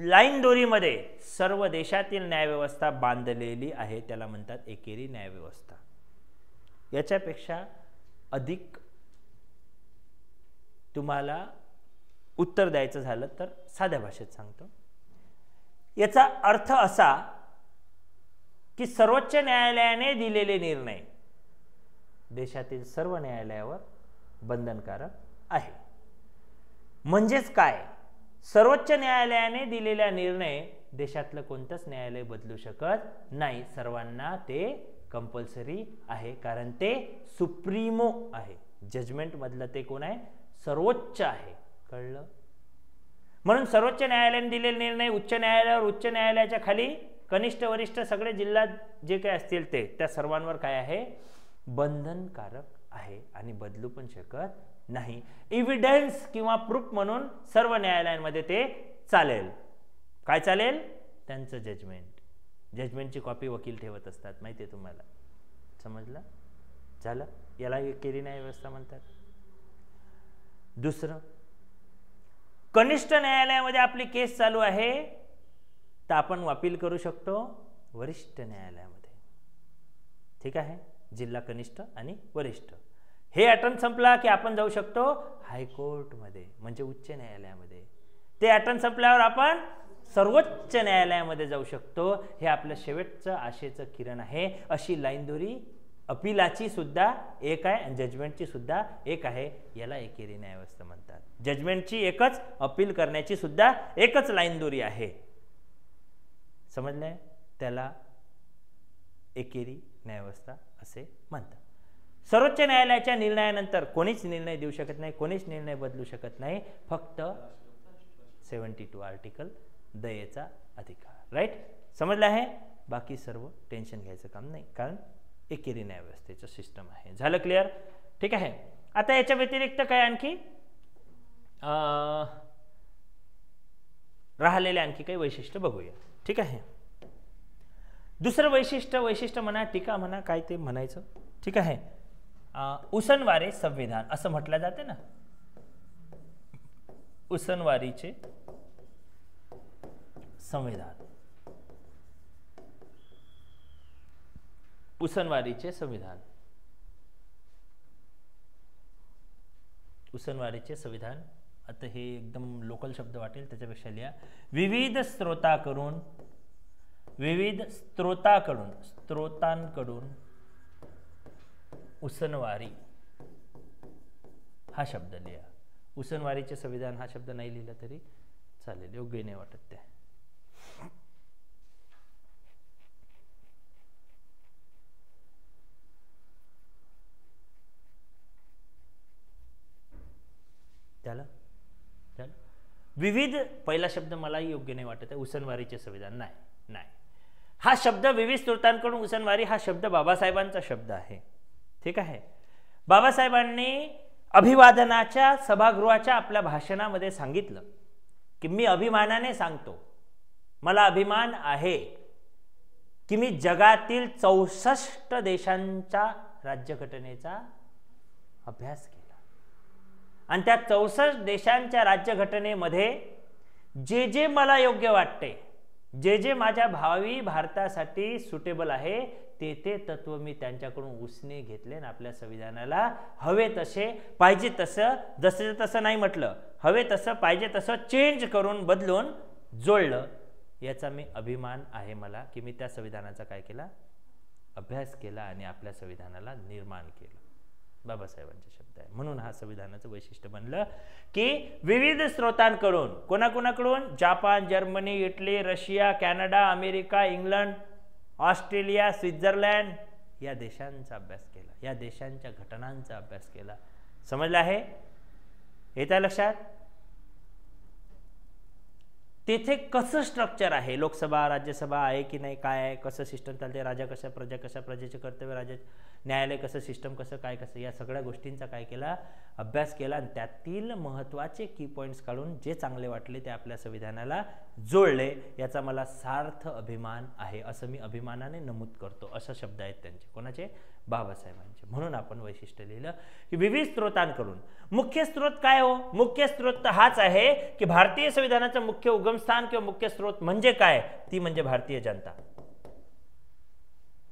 लाईन दोरीमध्ये सर्व देशातील न्यायव्यवस्था बांधलेली आहे, त्याला म्हणतात एकेरी न्यायव्यवस्था. याच्यापेक्षा अधिक तुम्हाला उत्तर द्यायचं झालं तर साध्या भाषेत सांगतो. याचा अर्थ असा की सर्वोच्च न्यायालयाने दिलेले निर्णय देशातील सर्व न्यायालयावर बंधनकारक आहे. म्हणजेच काय, सर्वोच्च न्यायालयाने दिलेला निर्णय देशातलं कोणतंच न्यायालय बदलू शकत नाही. सर्वांना ते कंपल्सरी आहे, कारण ते सुप्रीमो आहे. जजमेंट मधलं ते कोण आहे, सर्वोच्च आहे. कळलं? म्हणून सर्वोच्च न्यायालयाने दिलेले निर्णय उच्च न्यायालयावर, उच्च न्यायालयाच्या खाली कनिष्ठ वरिष्ठ सगळे जिल्हा जे काही असतील ते त्या सर्वांवर काय आहे, बंधनकारक आहे आणि बदलू पण शकत नाही. एव्हिडन्स किंवा प्रूफ म्हणून सर्व न्यायालयांमध्ये ते चालेल. काय चालेल, त्यांचं जजमेंट. जजमेंटची कॉपी वकील ठेवत असतात, माहिती आहे तुम्हाला. समजलं? झालं? याला एकेरी न्यायव्यवस्था म्हणतात. दुसरं, कनिष्ठ न्यायालयामध्ये आपली केस चालू आहे तर आपण अपील करू शकतो वरिष्ठ न्यायालयामध्ये. ठीक आहे, जिल्हा कनिष्ठ आणि वरिष्ठ. हे अटर्न संपला की आपण जाऊ शकतो हायकोर्टमध्ये, म्हणजे उच्च न्यायालयामध्ये. ते अटर्न संपल्यावर आपण सर्वोच्च न्यायालयामध्ये जाऊ शकतो. हे आपलं शेवटचं आशेचं किरण आहे. अशी लाईन दोरी अपीलाची सुद्धा एक आहे आणि जजमेंटची सुद्धा एक आहे. याला एकेरी न्यायव्यवस्था म्हणतात. जजमेंटची एकच, अपील करण्याची सुद्धा एकच लाईन दोरी आहे. समजलंय? त्याला एकेरी न्यायव्यवस्था असे म्हणतात. सर्वोच्च न्यायालयाच्या निर्णयानंतर कोणीच निर्णय देऊ शकत नाही, कोणीच निर्णय बदलू शकत नाही. फक्त 72 आर्टिकल दयेचा अधिकार. राईट? समजलं आहे? बाकी सर्व टेन्शन घ्यायचं काम नाही, कारण एकेरी न्यायव्यवस्थेचं सिस्टम आहे. झालं क्लिअर? ठीक आहे. आता याच्या व्यतिरिक्त काय आणखी राहिलेले आणखी काही वैशिष्ट्य बघूया. ठीक आहे. दुसरं वैशिष्ट्य म्हणा, टीका म्हणा, काय ते म्हणायचं. ठीक आहे. उसनवारी संविधान असं म्हटलं जाते ना. उसनवारीचे संविधान. उसनवारीचे संविधान. उसनवारीचे संविधान. आता हे एकदम लोकल शब्द वाटेल, त्याच्यापेक्षा लिहा विविध स्त्रोतांकडून उसनवारी हा शब्द लिहा. उसनवारीचे संविधान हा शब्द नाही लिहिला तरी चालेल, योग्य नाही वाटत ते. झालं? विविध पहिला शब्द मलाही योग्य नाही वाटत आहे. उसनवारीचे संविधान नाही. हा शब्द विविध स्त्रोतांकडून उसनवारी हा शब्द बाबासाहेबांचा शब्द आहे. ठीक आहे. बाबासाहेबांनी अभिवादनाच्या सभागृहाच्या आपल्या भाषणामध्ये सांगितलं की मी अभिमानाने सांगतो, मला अभिमान आहे की मी जगातील 64 देशांच्या राज्यघटनेचा अभ्यास केला आणि त्या 64 देशांच्या राज्यघटनेमध्ये जे जे मला योग्य वाटते, जे जे माझ्या भावी भारतासाठी सुटेबल आहे ते तत्व मी त्यांच्याकडून उसने घेतले आणि आपल्या संविधानाला हवे तसे पाहिजे तसं जसं तसं नाही म्हटलं, हवे तसं पाहिजे तसं चेंज करून बदलून जोडलं. याचा मी अभिमान आहे मला की मी त्या संविधानाचा काय केला, अभ्यास केला आणि आपल्या संविधानाला निर्माण केलं. बाबासाहेबांचे शब्द आहे. म्हणून हा संविधानाचं वैशिष्ट्य बनलं की विविध स्रोतांकडून, कोणाकोणाकडून, Japan, Germany, Italy, Russia, Canada, America, England, Australia, Switzerland या देशांचा अभ्यास केला, या देशांच्या घटनांचा अभ्यास केला. समजलं आहे? येत आहे लक्षात? तेथे कसं स्ट्रक्चर आहे, लोकसभा राज्यसभा आहे की नाही, काय आहे, कसं सिस्टम चालते, राजा कशा, प्रजा कशा, प्रजेचे कर्तव्य, राजा न्यायालय कसं, सिस्टम कसं, काय कसं, या सगळ्या गोष्टींचा काय केला, अभ्यास केला आणि त्यातील महत्त्वाचे की पॉईंट्स काढून जे चांगले वाटले ते आपल्या संविधानाला जोडले. याचा मला सार्थ अभिमान आहे, असं मी अभिमानाने नमूद करतो. असे शब्द आहेत त्यांचे, कोणाचे, बाबासाहेबांचे. म्हणून आपण वैशिष्ट्य लिहिलं की विविध स्रोतांकडून. मुख्य स्रोत काय हो, मुख्य स्रोत हाच आहे की भारतीय संविधानाचं मुख्य उगमस्थान किंवा मुख्य स्रोत म्हणजे काय, ती म्हणजे भारतीय जनता.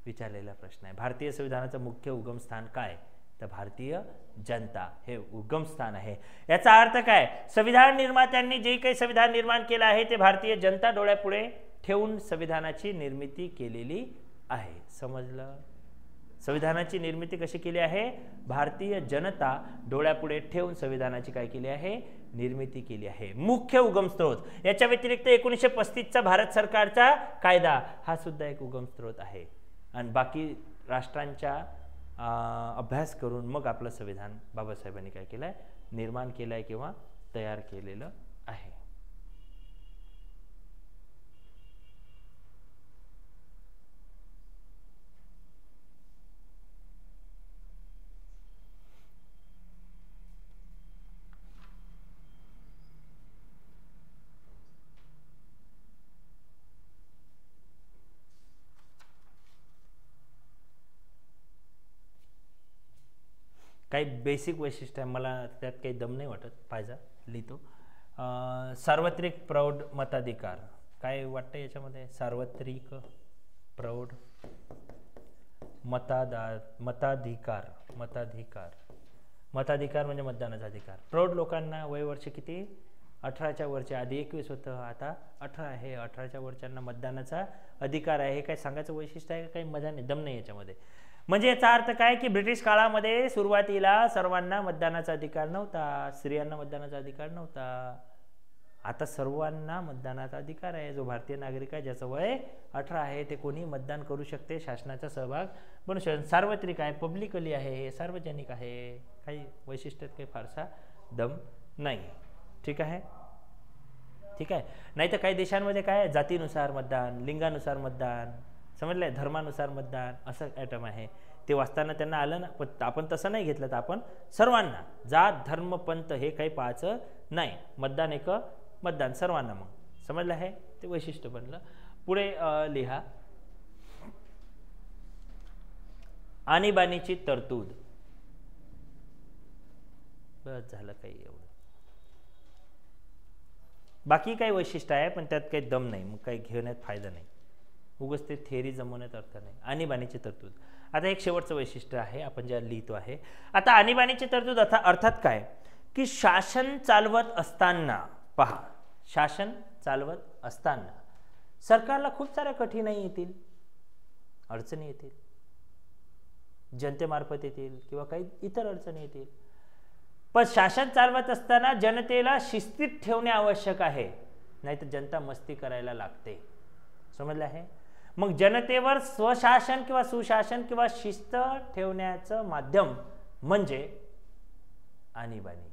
विचारलेला प्रश्न आहे. भारतीय संविधानाचं मुख्य उगमस्थान काय, तर भारतीय जनता हे उगमस्थान आहे. याचा अर्थ काय, संविधान निर्मात्यांनी जे काही संविधान निर्माण केलं आहे ते भारतीय जनता डोळ्यापुढे ठेवून संविधानाची निर्मिती केलेली आहे. समजलं? संविधानाची निर्मिती कशी केली आहे, भारतीय जनता डोळ्यापुढे ठेवून संविधानाची काय केली आहे, निर्मिती केली आहे. मुख्य उगम स्रोत. याच्या व्यतिरिक्त 1935चा भारत सरकारचा कायदा हा सुद्धा एक उगम स्रोत आहे. आणि बाकी राष्ट्रांच्या अभ्यास करून मग आपलं संविधान बाबासाहेबांनी काय केलं आहे, निर्माण केलं आहे किंवा तयार केलेलं आहे. काही बेसिक वैशिष्ट्य आहे, मला त्यात काही दम नाही वाटत, पाहिजे लिहितो. सार्वत्रिक प्रौढ मताधिकार. काय वाटतं याच्यामध्ये, सार्वत्रिक प्रौढ मताधिकार. मताधिकार म्हणजे मतदानाचा अधिकार. प्रौढ लोकांना वय वर्ष किती, 18च्या वरचे. आधी 21 होतं, आता 18 आहे. 18च्या वरच्यांना मतदानाचा अधिकार आहे. हे काय सांगायचं वैशिष्ट्य आहे, काही मजा नाही, दम नाही याच्यामध्ये. म्हणजे याचा अर्थ काय की ब्रिटिश काळामध्ये सुरुवातीला सर्वांना मतदानाचा अधिकार नव्हता, स्त्रियांना मतदानाचा अधिकार नव्हता. आता सर्वांना मतदानाचा अधिकार आहे. जो भारतीय नागरिक आहे, ज्याचं वय 18 आहे, ते कोणी मतदान करू शकते, शासनाचा सहभाग बनू शकते. सार्वत्रिक आहे, पब्लिकली आहे, सार्वजनिक आहे. काही वैशिष्ट्यात काही फारसा दम नाही. ठीक आहे, ठीक आहे. नाही तर काही देशांमध्ये काय, जातीनुसार मतदान, लिंगानुसार मतदान, समजलंय, धर्मानुसार मतदान, असं ॲटम आहे. ते वाचताना त्यांना आलं ना, पण आपण तसं नाही घेतलं, तर आपण सर्वांना, जात धर्म पंथ हे काही पाहायचं नाही, मतदान एक मतदान सर्वांना. मग समजलं आहे, ते वैशिष्ट्य बनलं. पुढे लिहा, आणीबाणीची तरतूद. बस झालं, काही एवढं. बाकी काही वैशिष्ट्य आहे पण त्यात काही दम नाही, मग काही घेण्यात फायदा नाही, उगाच ते थेअरी जमवण्यात अर्थ नाही. आणीबाणीची तरतूद. आता एक शेवटचं वैशिष्ट्य आहे, आपण ज्या लिहितो आहे आता. आणीबाणीची तरतूद अर्थात काय की शासन चालवत असताना, पहा, शासन चालवत असताना सरकारला खूप साऱ्या कठीणाई येतील, अडचणी येतील, जनतेमार्फत येतील किंवा काही इतर अडचणी येतील. पण शासन चालवत असताना जनतेला शिस्तीत ठेवणे आवश्यक आहे, नाहीतर जनता मस्ती करायला लागते. समजलं आहे? मग जनतेवर स्वशासन किंवा सुशासन किंवा शिस्त ठेवण्याचं माध्यम म्हणजे आणीबाणी.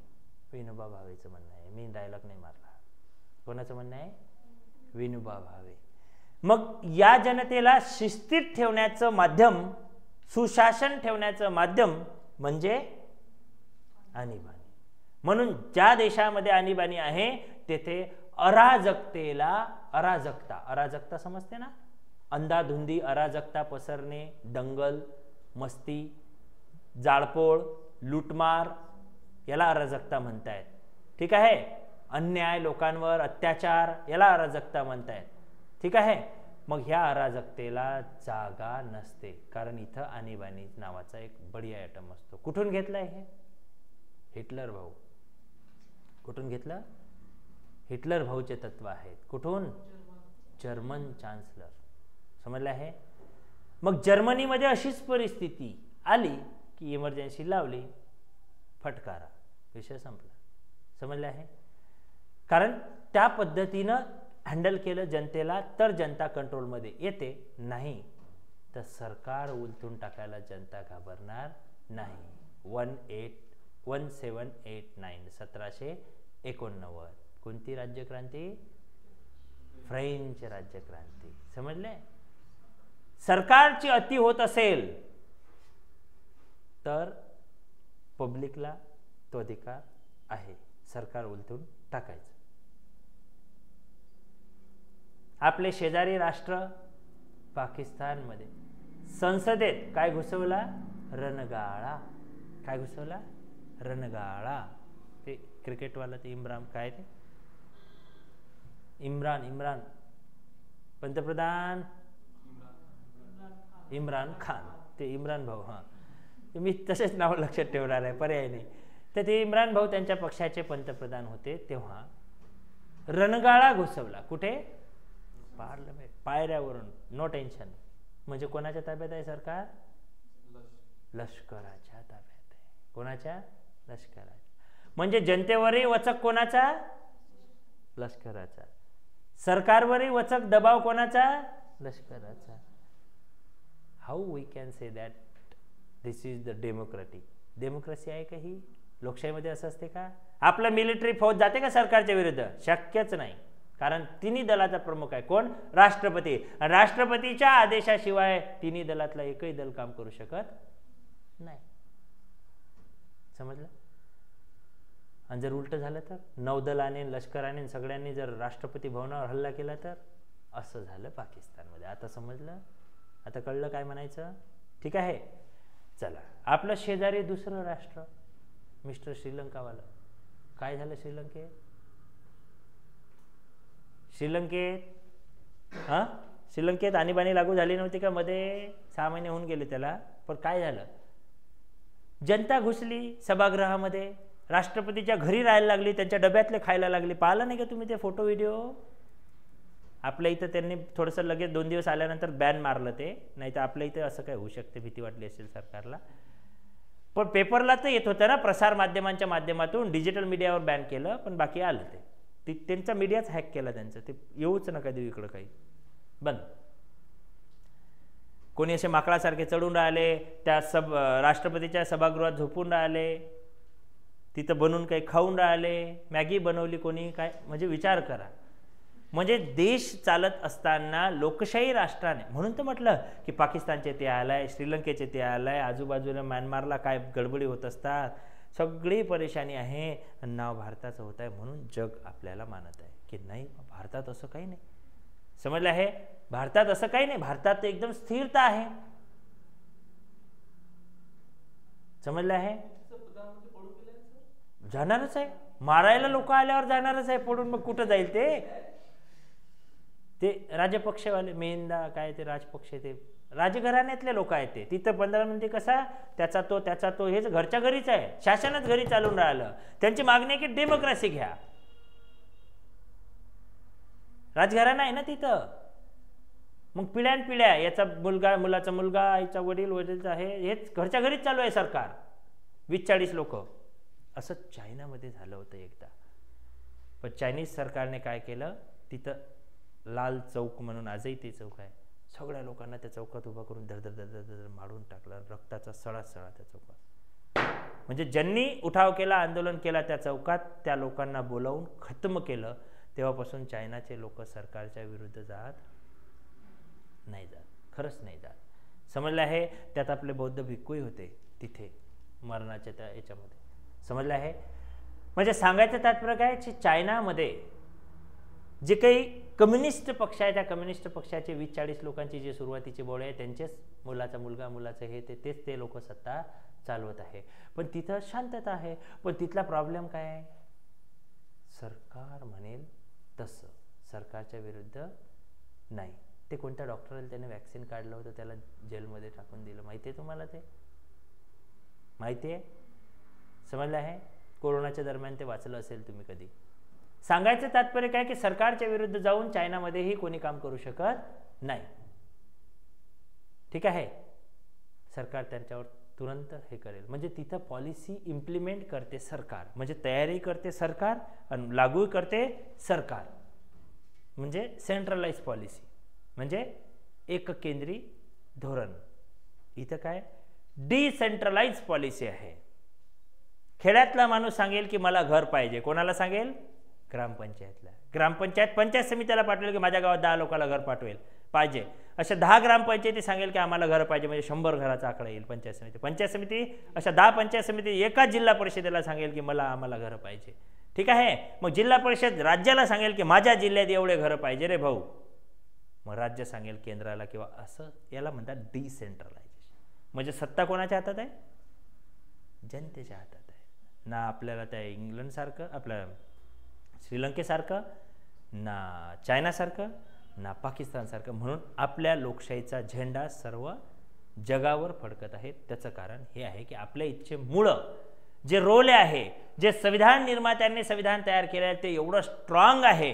विनोबा भावेचं म्हणणं आहे, मी डायलॉग नाही मारला. कोणाचं म्हणणं आहे? विनोबा भावे. मग या जनतेला शिस्तीत ठेवण्याचं माध्यम, सुशासन ठेवण्याचं माध्यम म्हणजे आणीबाणी. म्हणून ज्या देशामध्ये आणीबाणी आहे तेथे अराजकतेला, अराजकता समजते ना, अंधाधुंदी अराजकता पसरणे, दंगल, मस्ती, जाळपोळ, लूटमार, याला अराजकता म्हणतायत. ठीक आहे? अन्याय, लोकांवर अत्याचार, याला अराजकता म्हणतायत. ठीक आहे? मग ह्या अराजकतेला जागा नसते, कारण इथं आणीबाणी नावाचा एक बढिया आयटम असतो. कुठून घेतलाय हे? हिटलर भाऊ. कुठून घेतलं? हिटलर भाऊचे तत्व आहेत. कुठून? German chancellor. समजलं आहे? मग जर्मनीमध्ये अशीच परिस्थिती आली की इमर्जन्सी लावली, फटकारा, विषय संपला. समजलं आहे? कारण त्या पद्धतीनं हँडल केलं जनतेला तर जनता कंट्रोलमध्ये येते, नाही तर सरकार उलथून टाकायला जनता घाबरणार नाही. 1789 1789. कोणती राज्यक्रांती? फ्रेंच राज्यक्रांती. समजले? सरकारची अति होत असेल तर पब्लिकला तो अधिकार आहे सरकार उलथून टाकायचं. आपले शेजारी राष्ट्र पाकिस्तानमध्ये संसदेत काय घुसवला? रणगाळा. काय घुसवला? रणगाळा. ते क्रिकेटवाला ते इम्रान, काय ते इम्रान पंतप्रधान इम्रान खान, ते इम्रान भाऊ. हां, मी तसेच नाव लक्षात ठेवणार आहे, पर्याय नाही. तर ते इम्रान भाऊ त्यांच्या पक्षाचे पंतप्रधान होते तेव्हा रणगाळा घुसवला. कुठे? पार्लमेंट, पायऱ्यावरून. No tension. म्हणजे कोणाच्या ताब्यात आहे सरकार? लष्कराच्या ताब्यात आहे. कोणाच्या? लष्कराच्या. म्हणजे जनतेवरही वचक कोणाचा? लष्कराचा. सरकारवरही वचक दबाव कोणाचा? लष्कराचा. How we can say that this is the democracy आहे का ही? लोकशाहीमध्ये असं असते का? आपलं मिलिटरी फौज जाते का सरकारच्या विरुद्ध? शक्यच नाही. कारण तिन्ही दलाचा प्रमुख आहे कोण? राष्ट्रपती. राष्ट्रपतीच्या आदेशाशिवाय तिन्ही दलातला एकही दल काम करू शकत नाही. समजलं? आणि जर उलट झालं तर नौदलाने, लष्कराने, सगळ्यांनी जर राष्ट्रपती भवनावर हल्ला केला तर असं झालं पाकिस्तानमध्ये. आता समजलं? आता कळलं काय म्हणायचं? ठीक आहे. चला, आपलं शेजारी दुसरं राष्ट्र मिस्टर श्रीलंकावालं. काय झालं श्रीलंकेत? श्रीलंकेत आणीबाणी लागू झाली नव्हती का मध्ये? 6 महिने होऊन गेले त्याला. पण काय झालं? जनता घुसली सभागृहामध्ये, राष्ट्रपतीच्या घरी राहायला लागली, त्यांच्या डब्यातले खायला लागली. पाहिलं नाही का तुम्ही ते फोटो व्हिडिओ? आपल्या इथं त्यांनी थोडंसं लगेच 2 दिवस आल्यानंतर बॅन मारलं ते, नाही तर आपल्या इथं असं काय होऊ शकते, भीती वाटली असेल सरकारला. पण पेपरला तर येत होतं ना, प्रसार माध्यमांच्या माध्यमातून. डिजिटल मीडियावर बॅन केलं, पण बाकी आलं ते त्यांचा मीडियाच हॅक केला त्यांचं. ते येऊच नका देऊ इकडं काही. बंद. कोणी असे माकडासारखे चढून राहिले त्या राष्ट्रपतीच्या सभागृहात, झोपून राहिले तिथं, बनवून काही खाऊन राहिले, मॅगी बनवली कोणी, काय म्हणजे विचार करा. म्हणजे देश चालत असताना लोकशाही राष्ट्राने, म्हणून तर म्हटलं की पाकिस्तानचे ते आलाय, श्रीलंकेचे ते आलाय, आजूबाजूला म्यानमारला काय गडबडी होत असतात, सगळी परेशानी आहे, आणि नाव भारताचं होत आहे. म्हणून जग आपल्याला मानत आहे की नाही, भारतात असं काही नाही. समजलं आहे? भारतात असं काही नाही. भारतात एकदम स्थिरता आहे. समजलं आहे? जाणारच आहे. मारायला लोक आल्यावर जाणारच आहे पडून. मग कुठं जाईल ते राजपक्षवाले, मेंदा काय ते राजपक्ष, ते राजघराण्यातले लोक आहेत ते. तिथं 15 मिनिटे कसा त्याचा तो हेच घरच्या घरीच आहे. शासनच घरी चालून राहिलं. त्यांची मागणी आहे की डेमोक्रेसी घ्या. राजघराणा आहे ना तिथं. मग पिढ्यानपिढ्या याचा मुलगा, मुलाचा मुलगा, आईचा वडील, वडीलचा हेच घरच्या घरीच चालू आहे सरकार. 20-40 लोक. असं चायनामध्ये झालं होतं एकदा. पण चायनीज सरकारने काय केलं, तिथं लाल चौक म्हणून आजही ते चौक आहे, सगळ्या लोकांना त्या चौकात उभा करून धर मारून टाकलं. रक्ताचा सळा त्या चौकात. म्हणजे ज्यांनी उठाव केला, आंदोलन केला त्या चौकात, त्या लोकांना बोलावून खत्म केलं. तेव्हापासून चायनाचे लोक सरकारच्या विरुद्ध नाही जात. खरंच नाही जात. समजलं आहे? त्यात आपले बौद्ध भिक्खूही होते तिथे मरणाच्या त्या याच्यामध्ये. समजलं आहे? म्हणजे सांगायचं तात्पर्य काय, चायनामध्ये जे काही कम्युनिस्ट पक्ष आहे, त्या कम्युनिस्ट पक्षाचे 20-40 लोकांची जे सुरुवातीचे बोळे आहे, त्यांचेच मुलाचा मुलगा, मुलाचं हे तेच ते लोक सत्ता चालवत आहे. पण तिथं शांतता आहे. पण तिथला प्रॉब्लेम काय आहे, सरकार म्हणेल तसं, सरकारच्या विरुद्ध नाही. ते कोणत्या डॉक्टरला त्याने वॅक्सिन काढलं होतं, त्याला जेलमध्ये टाकून दिलं, माहिती आहे तुम्हाला? ते माहिती आहे, समजलं आहे? कोरोनाच्या दरम्यान ते वाचलं असेल तुम्ही कधी. सांगायचं तात्पर्य काय की सरकारच्या विरुद्ध जाऊन चायनामध्येही कोणी काम करू शकत नाही. ठीक आहे, सरकार त्यांच्यावर तुरंत हे करेल. म्हणजे तिथं पॉलिसी इम्प्लिमेंट करते सरकार, म्हणजे तयारी करते सरकार आणि लागू करते सरकार. म्हणजे सेंट्रलाइज पॉलिसी, म्हणजे एक केंद्री धोरण. इथं काय डिसेंट्रलाइज पॉलिसी आहे. खेड्यातला माणूस सांगेल की मला घर पाहिजे, कोणाला सांगेल? ग्रामपंचायतला. ग्रामपंचायत पंचायत समितीला पाठवेल की माझ्या गावात 10 लोकांना घर पाठवेल पाहिजे. अशा 10 ग्रामपंचायती सांगेल की आम्हाला घर पाहिजे, म्हणजे 100 घराचा आकडा येईल पंचायत समिती. पंचायत समिती अशा 10 पंचायत समिती एकाच जिल्हा परिषदेला सांगेल की आम्हाला घर पाहिजे. ठीक आहे, मग जिल्हा परिषद राज्याला सांगेल की माझ्या जिल्ह्यात एवढे घरं पाहिजे रे भाऊ. मग राज्य सांगेल केंद्राला किंवा असं. याला म्हणतात डिसेंट्रलायझेशन. म्हणजे सत्ता कोणाच्या हातात आहे? जनतेच्या हातात आहे. ना आपल्याला त्या इंग्लंडसारखं, आपल्या श्रीलंकेसारखं, ना चायनासारखं, ना पाकिस्तानसारखं. म्हणून आपल्या लोकशाहीचा झेंडा सर्व जगावर फडकत आहे. त्याचं कारण हे आहे की आपल्या इच्छेमुळं जे रोल आहे, जे संविधान निर्मात्यांनी संविधान तयार केलं आहे ते एवढं स्ट्रॉंग आहे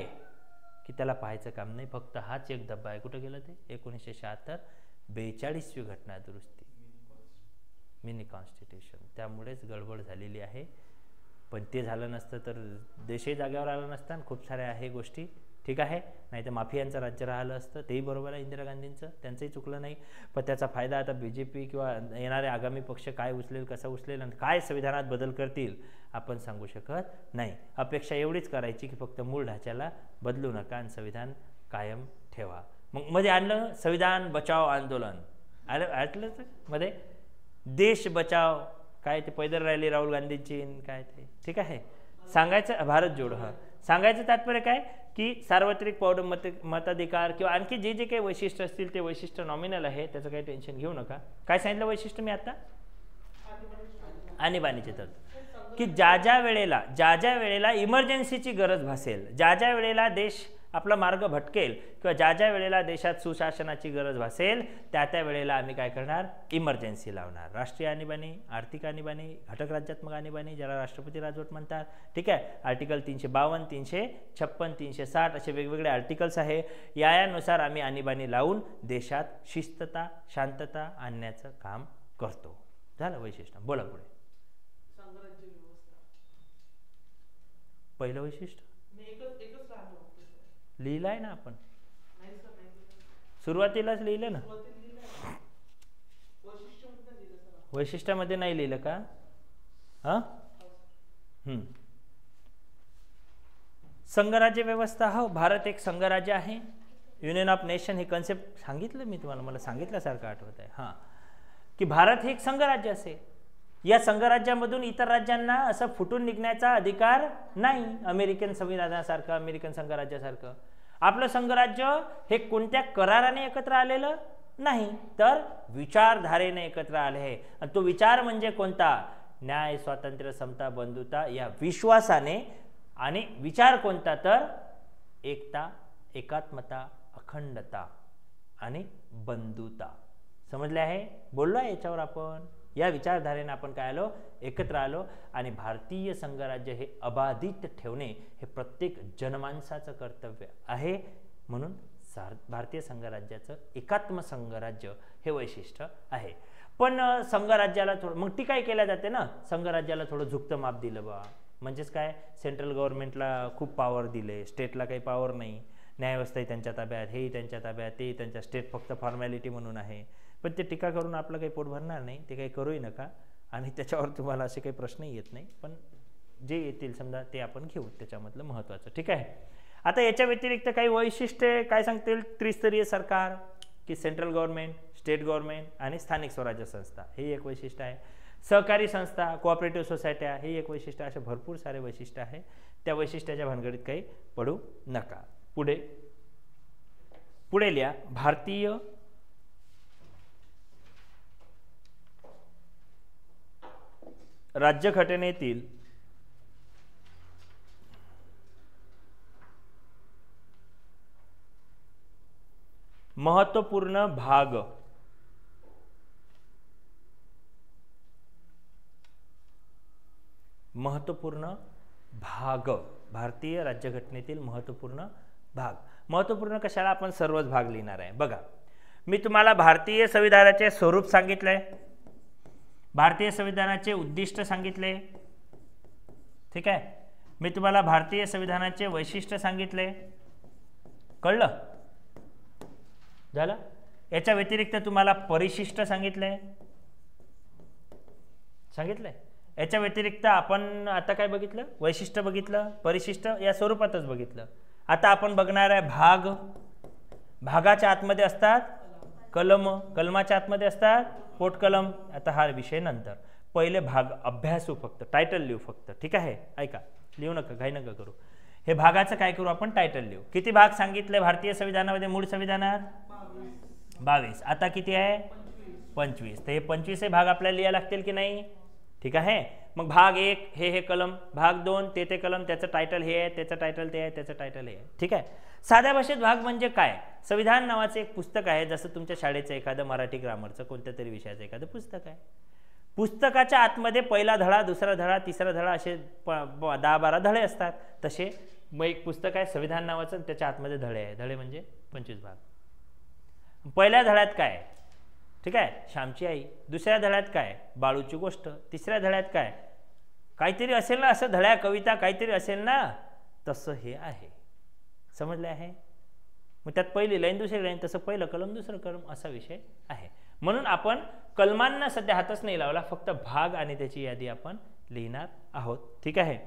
की त्याला पाहायचं काम नाही. फक्त हाच एक डब्बा आहे. कुठं गेलं ते? 1976 42वी घटना दुरुस्ती, मिनी कॉन्स्टिट्यूशन. त्यामुळेच गडबड झालेली आहे. पण ते झालं नसतं तर देशही जागेवर आला नसता. खूप साऱ्या आहे गोष्टी. ठीक आहे, नाही तर माफियांचं राज्य राहिलं असतं. तेही बरोबर आहे इंदिरा गांधींचं, त्यांचंही चुकलं नाही. पण त्याचा फायदा आता BJP किंवा येणारे आगामी पक्ष काय उचलेल, कसा उचलेल आणि काय संविधानात बदल करतील आपण सांगू शकत नाही. अपेक्षा एवढीच करायची की फक्त मूळ ढाच्याला बदलू नका आणि संविधान कायम ठेवा. मग मध्ये आणलं संविधान बचाव आंदोलन, ऐकलं तर मध्ये देश बचाव, काय ते पैदल रॅली राहुल गांधींची काय ते. ठीक आहे, सांगायचं भारत जोडो. हा, सांगायचं तात्पर्य काय की सार्वत्रिक मताधिकार किंवा आणखी जे जे काही वैशिष्ट्य असतील ते वैशिष्ट्य नॉमिनल आहे, त्याचं काही टेन्शन घेऊ नका. काय सांगितलं वैशिष्ट्य मी आता? आणीबाणीचे तरतूद. की ज्या ज्या वेळेला इमर्जन्सीची गरज भासेल, ज्या ज्या वेळेला देश आपला मार्ग भटकेल किंवा ज्या ज्या वेळेला देशात सुशासनाची गरज भासेल त्या त्या वेळेला आम्ही काय करणार? इमर्जन्सी लावणार. राष्ट्रीय आणीबाणी, आर्थिक आणीबाणी, घटक राज्यात्मक आणीबाणी, ज्याला राष्ट्रपती राजवट म्हणतात. ठीक आहे, आर्टिकल 352, 356, 360 असे वेगवेगळे आर्टिकल्स आहे. यानुसार आम्ही आणीबाणी लावून देशात शिस्तता, शांतता आणण्याचं काम करतो. झालं वैशिष्ट्य. बोला पुढे. संघराज्य व्यवस्था पहिलं वैशिष्ट्य एकच राहतो. लिहिलं आहे ना आपण, नाही सर, नाही सुरुवातीलाच लिहिलं ना. वैशिष्ट्यामध्ये नाही लिहिलं का? हां, संघराज्य व्यवस्था. हो, भारत एक संघराज्य आहे. Union of nation he concept सांगितलं मी तुम्हाला, मला सांगितल्यासारखं आठवत आहे. हां, की भारत हे एक संघराज्य असेल. या संघराज्यामधून इतर राज्यांना असं फुटून निघण्याचा अधिकार नाही. अमेरिकन संविधानासारखं, अमेरिकन संघराज्यासारखं. आपलं संघराज्य हे कोणत्या कराराने एकत्र आलेलं नाही, तर विचारधारेने एकत्र आले आहे. आणि तो विचार म्हणजे कोणता? न्याय, स्वातंत्र्य, समता, बंधुता या विश्वासाने. आणि विचार कोणता? तर एकता, एकात्मता, अखंडता आणि बंधुता. समजले आहे? बोललो आहे याच्यावर आपण. या विचारधारेने आपण काय आलो? एकत्र आलो. आणि भारतीय संघराज्य हे अबाधित ठेवणे हे प्रत्येक जनमानसाचं कर्तव्य आहे. म्हणून भारतीय संघराज्याचं एकात्म संघराज्य हे वैशिष्ट्य आहे. पण संघराज्याला थोडं मग ती काय केल्या जाते ना, संघराज्याला थोडं झुकतं माप दिलं बा. म्हणजेच काय, सेंट्रल गव्हर्नमेंटला खूप पॉवर दिले, स्टेटला काही पॉवर नाही. न्यायव्यवस्थाही त्यांच्या ताब्यात, हेही त्यांच्या ताब्यात, तेही त्यांच्या, स्टेट फक्त फॉर्मॅलिटी म्हणून आहे. पण ते टीका करून आपलं काही पोट भरणार नाही, ते काही करूही नका. आणि त्याच्यावर तुम्हाला असे काही प्रश्नही येत नाही. पण जे येतील समजा ते आपण घेऊ, त्याच्यामधलं महत्त्वाचं. ठीक आहे. आता याच्या व्यतिरिक्त काही वैशिष्ट्ये काय सांगतील? त्रिस्तरीय सरकार, की सेंट्रल गव्हर्नमेंट, स्टेट गव्हर्नमेंट आणि स्थानिक स्वराज्य संस्था, हे एक वैशिष्ट्य आहे. सहकारी संस्था, कोऑपरेटिव्ह सोसायट्या, हे एक वैशिष्ट्य. असे भरपूर सारे वैशिष्ट्य आहे. त्या वैशिष्ट्याच्या भानगडीत काही पडू नका. पुढे लिहा. भारतीय राज्यघटनेतील महत्वपूर्ण भाग, महत्वपूर्ण भाग, भारतीय राज्यघटनेतील महत्वपूर्ण भाग. महत्वपूर्ण कशाला, आपण सर्वच भाग लिहिणार आहे. बघा, मी तुम्हाला भारतीय संविधानाचे स्वरूप सांगितलंय, भारतीय संविधानाचे उद्दिष्ट सांगितले, ठीक आहे. मी तुम्हाला भारतीय संविधानाचे वैशिष्ट्य सांगितले, कळलं, झालं. याच्या व्यतिरिक्त तुम्हाला परिशिष्ट सांगितलंय, सांगितलंय. याच्या व्यतिरिक्त आपण आता काय बघितलं, वैशिष्ट्य बघितलं, परिशिष्ट या स्वरूपातच बघितलं. आता आपण बघणार आहे भाग. भागाच्या आतमध्ये असतात कलम, कलमाच्या आतमध्ये असतात पोटकलम. आता हा विषय नंतर, पहिले भाग अभ्यासू, फक्त टायटल लिहू फक्त, ठीक आहे. ऐका, लिहू नका, घाई नका करू. हे भागाचं काय करू आपण, टायटल लिहू. किती भाग सांगितले भारतीय संविधानामध्ये, मूळ संविधानात 22. आता किती आहे, 25. तर हे 25 भाग आपल्याला लिहायला लागतील की नाही, ठीक आहे. मग भाग 1 हे कलम, भाग 2 ते कलम, त्याचं टायटल हे आहे, त्याचं टायटल ते आहे, त्याचं टायटल हे आहे, ठीक आहे. साध्या भाषेत भाग म्हणजे काय, संविधान नावाचं एक पुस्तक आहे, जसं तुमच्या शाळेचं एखादं मराठी ग्रामरचं कोणत्या तरी विषयाचं एखादं पुस्तक आहे. पुस्तकाच्या आतमध्ये पहिला धडा, दुसरा धडा, तिसरा धडा, असे 10-12 धडे असतात. तसे मग एक पुस्तक आहे संविधान नावाचं, त्याच्या आतमध्ये धडे आहे. धडे म्हणजे 25 भाग. पहिल्या धड्यात काय, ठीक आहे, श्यामची आई. दुसऱ्या धड्यात काय, बाळूची गोष्ट. तिसऱ्या धड्यात काय, काहीतरी असेल ना, असं धड्या कविता काहीतरी असेल ना, तसं हे आहे. समजले आहे. मग त्यात पहिली लाईन दुसरी लाईन, तसं पहिलं कलम दुसरं कलम, असा विषय आहे. म्हणून आपण कलमांना सध्या हातच नाही लावला, फक्त भाग आणि त्याची यादी आपण लिहिणार आहोत, ठीक आहे.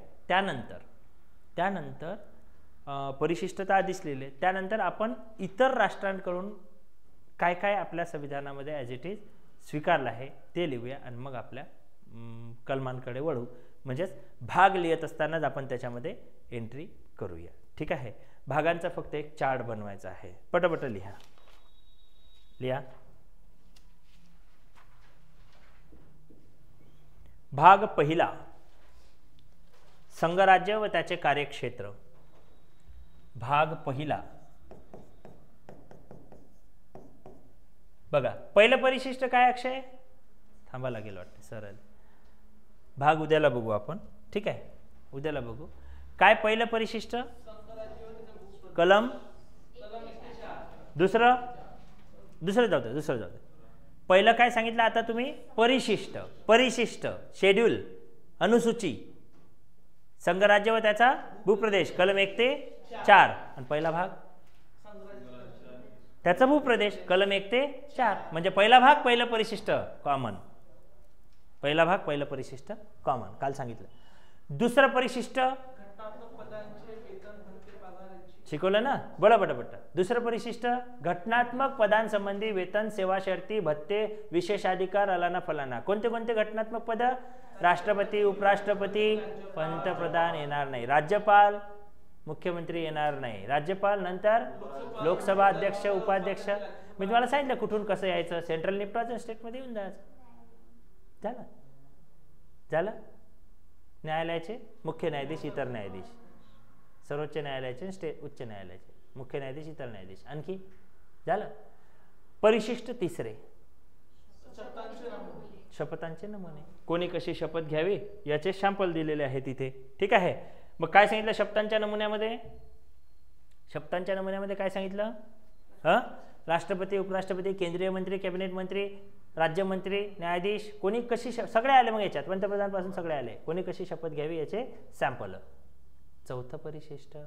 त्यानंतर परिशिष्टता आधीच लिहिले. त्यानंतर आपण इतर राष्ट्रांकडून काय काय आपल्या संविधानामध्ये ॲज इट इज स्वीकारलं आहे ते लिहूया, आणि मग आपल्या कलमांकडे वळू. म्हणजेच भाग लिहित असतानाच आपण त्याच्यामध्ये एंट्री करूया, ठीक आहे. भागांचा फक्त एक चार्ट बनवायचा आहे. पटपट लिहा, लिहा. भाग पहिला, संघराज्य व त्याचे कार्यक्षेत्र. भाग पहिला, बघा, पहिलं परिशिष्ट काय अक्षय, थांबा लागेल वाटतं सरळ. भाग उद्याला बघू आपण, ठीक आहे, उद्याला बघू. काय पहिलं परिशिष्ट, कलम, दुसरं जाऊ दे. पहिलं काय सांगितलं आता तुम्ही, परिशिष्ट, शेड्यूल, अनुसूची, संघराज्य व त्याचा भूप्रदेश, कलम 1 ते 4. आणि पहिला भाग त्याचा भूप्रदेश, कलम 1 ते 4. म्हणजे पहिला भाग पहिलं परिशिष्ट कॉमन, पहिला भाग पहिलं परिशिष्ट कॉमन, काल सांगितलं. दुसरं परिशिष्ट शिकवलं ना, बोला पटापट. दुसरं परिशिष्ट, घटनात्मक पदांसंबंधी वेतन, सेवा शर्ती, भत्ते, विशेषाधिकार, अलाना फलाना. कोणते कोणते घटनात्मक पद, राष्ट्रपती, उपराष्ट्रपती, पंतप्रधान येणार नाही, राज्यपाल, मुख्यमंत्री येणार नाही, राज्यपाल, नंतर लोकसभा अध्यक्ष, उपाध्यक्ष. मी तुम्हाला सांगितलं कुठून कसं यायचं, सेंट्रल निपटायचं, स्टेटमध्ये येऊन जायचं. झालं. न्यायालयाचे मुख्य न्यायाधीश, इतर न्यायाधीश, सर्वोच्च न्यायालयाचे, उच्च न्यायालयाचे मुख्य न्यायाधीश, इतर न्यायाधीश. आणखी झालं. परिशिष्ट तिसरे, शपथांचे नमुने. कोणी कशी शपथ घ्यावी याचे सॅम्पल दिलेले आहे तिथे, ठीक आहे. मग काय सांगितलं शपथांच्या नमुन्यामध्ये, काय सांगितलं, राष्ट्रपती, उपराष्ट्रपती, केंद्रीय मंत्री, कॅबिनेट मंत्री, राज्यमंत्री, न्यायाधीश, कोणी कशी, सगळे आले. मग याच्यात पंतप्रधान पासून सगळे आले. कोणी कशी शपथ घ्यावी याचे सॅम्पल. चौथं परिशिष्ट,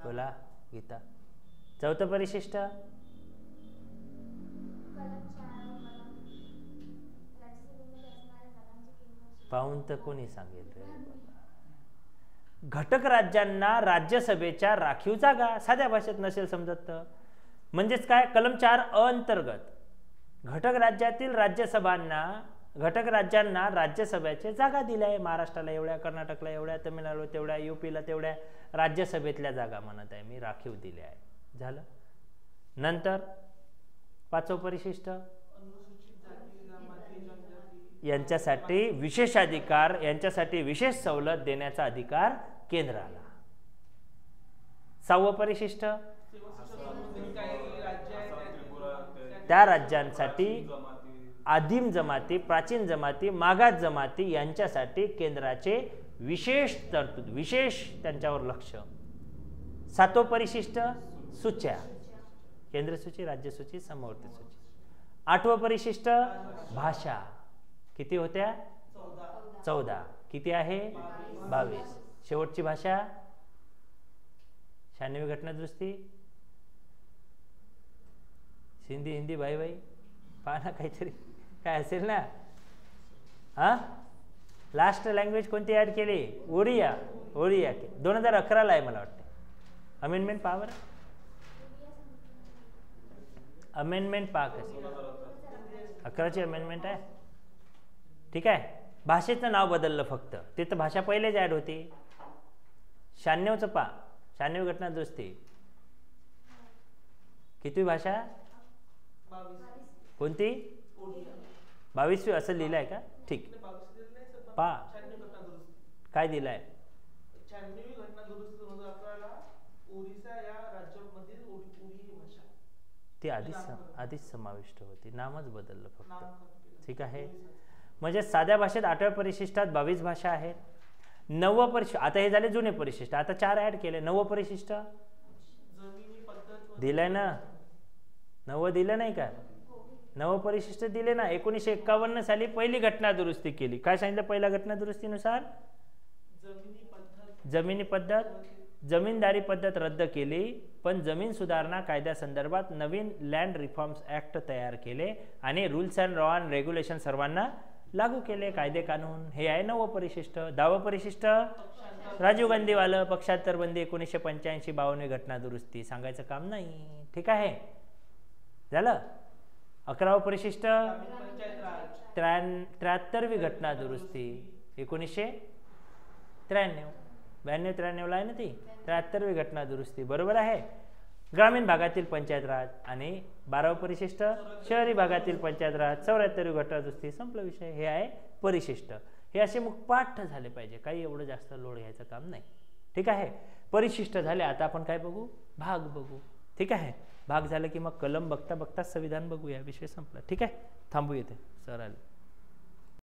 बोला गीता. चौथं परिशिष्ट, पाहून तर कोणी सांगेल रे. घटक राज्यांना राज्यसभेच्या राखीव जागा, साध्या भाषेत नसेल समजत तर म्हणजेच काय, कलम 4 अंतर्गत घटक राज्यातील घटक राज्यांना राज्यसभेच्या जागा दिल्या आहे. महाराष्ट्राला एवढ्या, कर्नाटकला एवढ्या, तमिळनाडू तेवढ्या, युपीला तेवढ्या, राज्यसभेतल्या जागा म्हणत आहे मी, राखीव दिल्या आहे. झालं. नंतर 5वं परिशिष्ट, यांच्यासाठी विशेष अधिकार, यांच्यासाठी विशेष सवलत देण्याचा अधिकार केंद्राला. 6वं परिशिष्ट काही राज्य आहे त्या राज्यांसाठी आदिम जमाती, प्राचीन जमाती, मागास जमाती यांच्यासाठी केंद्राचे विशेष तरतूद, विशेष त्यांच्यावर लक्ष. 7वं परिशिष्ट सूच्या, केंद्र सूची, राज्य सूची, समवर्ती सूची. 8वं परिशिष्ट भाषा, किती होत्या? 14. किती आहे? 22. शेवटची भाषा 96वी घटना दुरुस्ती. सिंधी हिंदी भाई भाई पहा ना, काहीतरी काय असेल ना. हा, लास्ट लँग्वेज कोणती ऍड केली? ओडिया. ओडिया 2011ला आहे मला वाटतं. अमेंडमेंट पहा बरं, अमेंडमेंट पहा कशी. 11ची अमेंडमेंट आहे. ठीक आहे. भाषेचं नाव बदललं फक्त, ते तर भाषा पहिलेच ऍड होती. 96चं पहा, 96वी घटना दुरुस्ती. किती भाषा? कोणती? 22वी असं लिहिलं आहे का? ठीक. पहा काय दिलंय. 96वी घटना दुरुस्ती 2011ला ओरिसा या राज्यामधील ओडिया भाषा ती आधीच समाविष्ट होती, नामच बदललं फक्त. ठीक आहे. म्हणजे साध्या भाषेत 8व्या परिशिष्टात 22 भाषा आहेत. 9वं परिशिष्ट, आता हे झाले जुने परिशिष्ट, आता 4 ऍड केले. 9वं परिशिष्ट दिलंय ना? 9वं दिलं नाही का? 9वं परिशिष्ट दिले ना. 1951 साली पहिली घटना दुरुस्ती केली. काय सांगितलं पहिल्या घटना दुरुस्तीनुसार? जमिनी पद्धत, जमीनदारी पद्धत रद्द केली, पण जमीन सुधारणा कायद्यासंदर्भात नवीन लँड रिफॉर्म्स ऍक्ट तयार केले आणि rules and law and regulation सर्वांना लागू केले, कायदे कानून. हे आहे 9वं परिशिष्ट. 10वं परिशिष्ट राजीव गांधीवालं, पक्षांतर बंदी 1985 52 घटना दुरुस्ती, सांगायचं काम नाही. ठीक आहे, झालं. 11वं परिशिष्ट 73वी घटना दुरुस्ती 1993. 92-93ला आहे ना ती. 73वी घटना दुरुस्ती, बरोबर आहे. ग्रामीण भागातील पंचायत राज आणि 12वं परिशिष्ट शहरी भागातील पंचायत राज. 74वी घटना दुरुस्ती, संपला विषय. हे आहे परिशिष्ट. हे असे मुखपाठ झाले पाहिजे, काही एवढं जास्त लोड घ्यायचं काम नाही. ठीक आहे. परिशिष्ट झाले. आता आपण काय बघू? भाग बघू. ठीक आहे. भाग झालं की मग कलम बघता बघता संविधान बघूया, विषय संपला. ठीक आहे, थांबू येते. सर आले.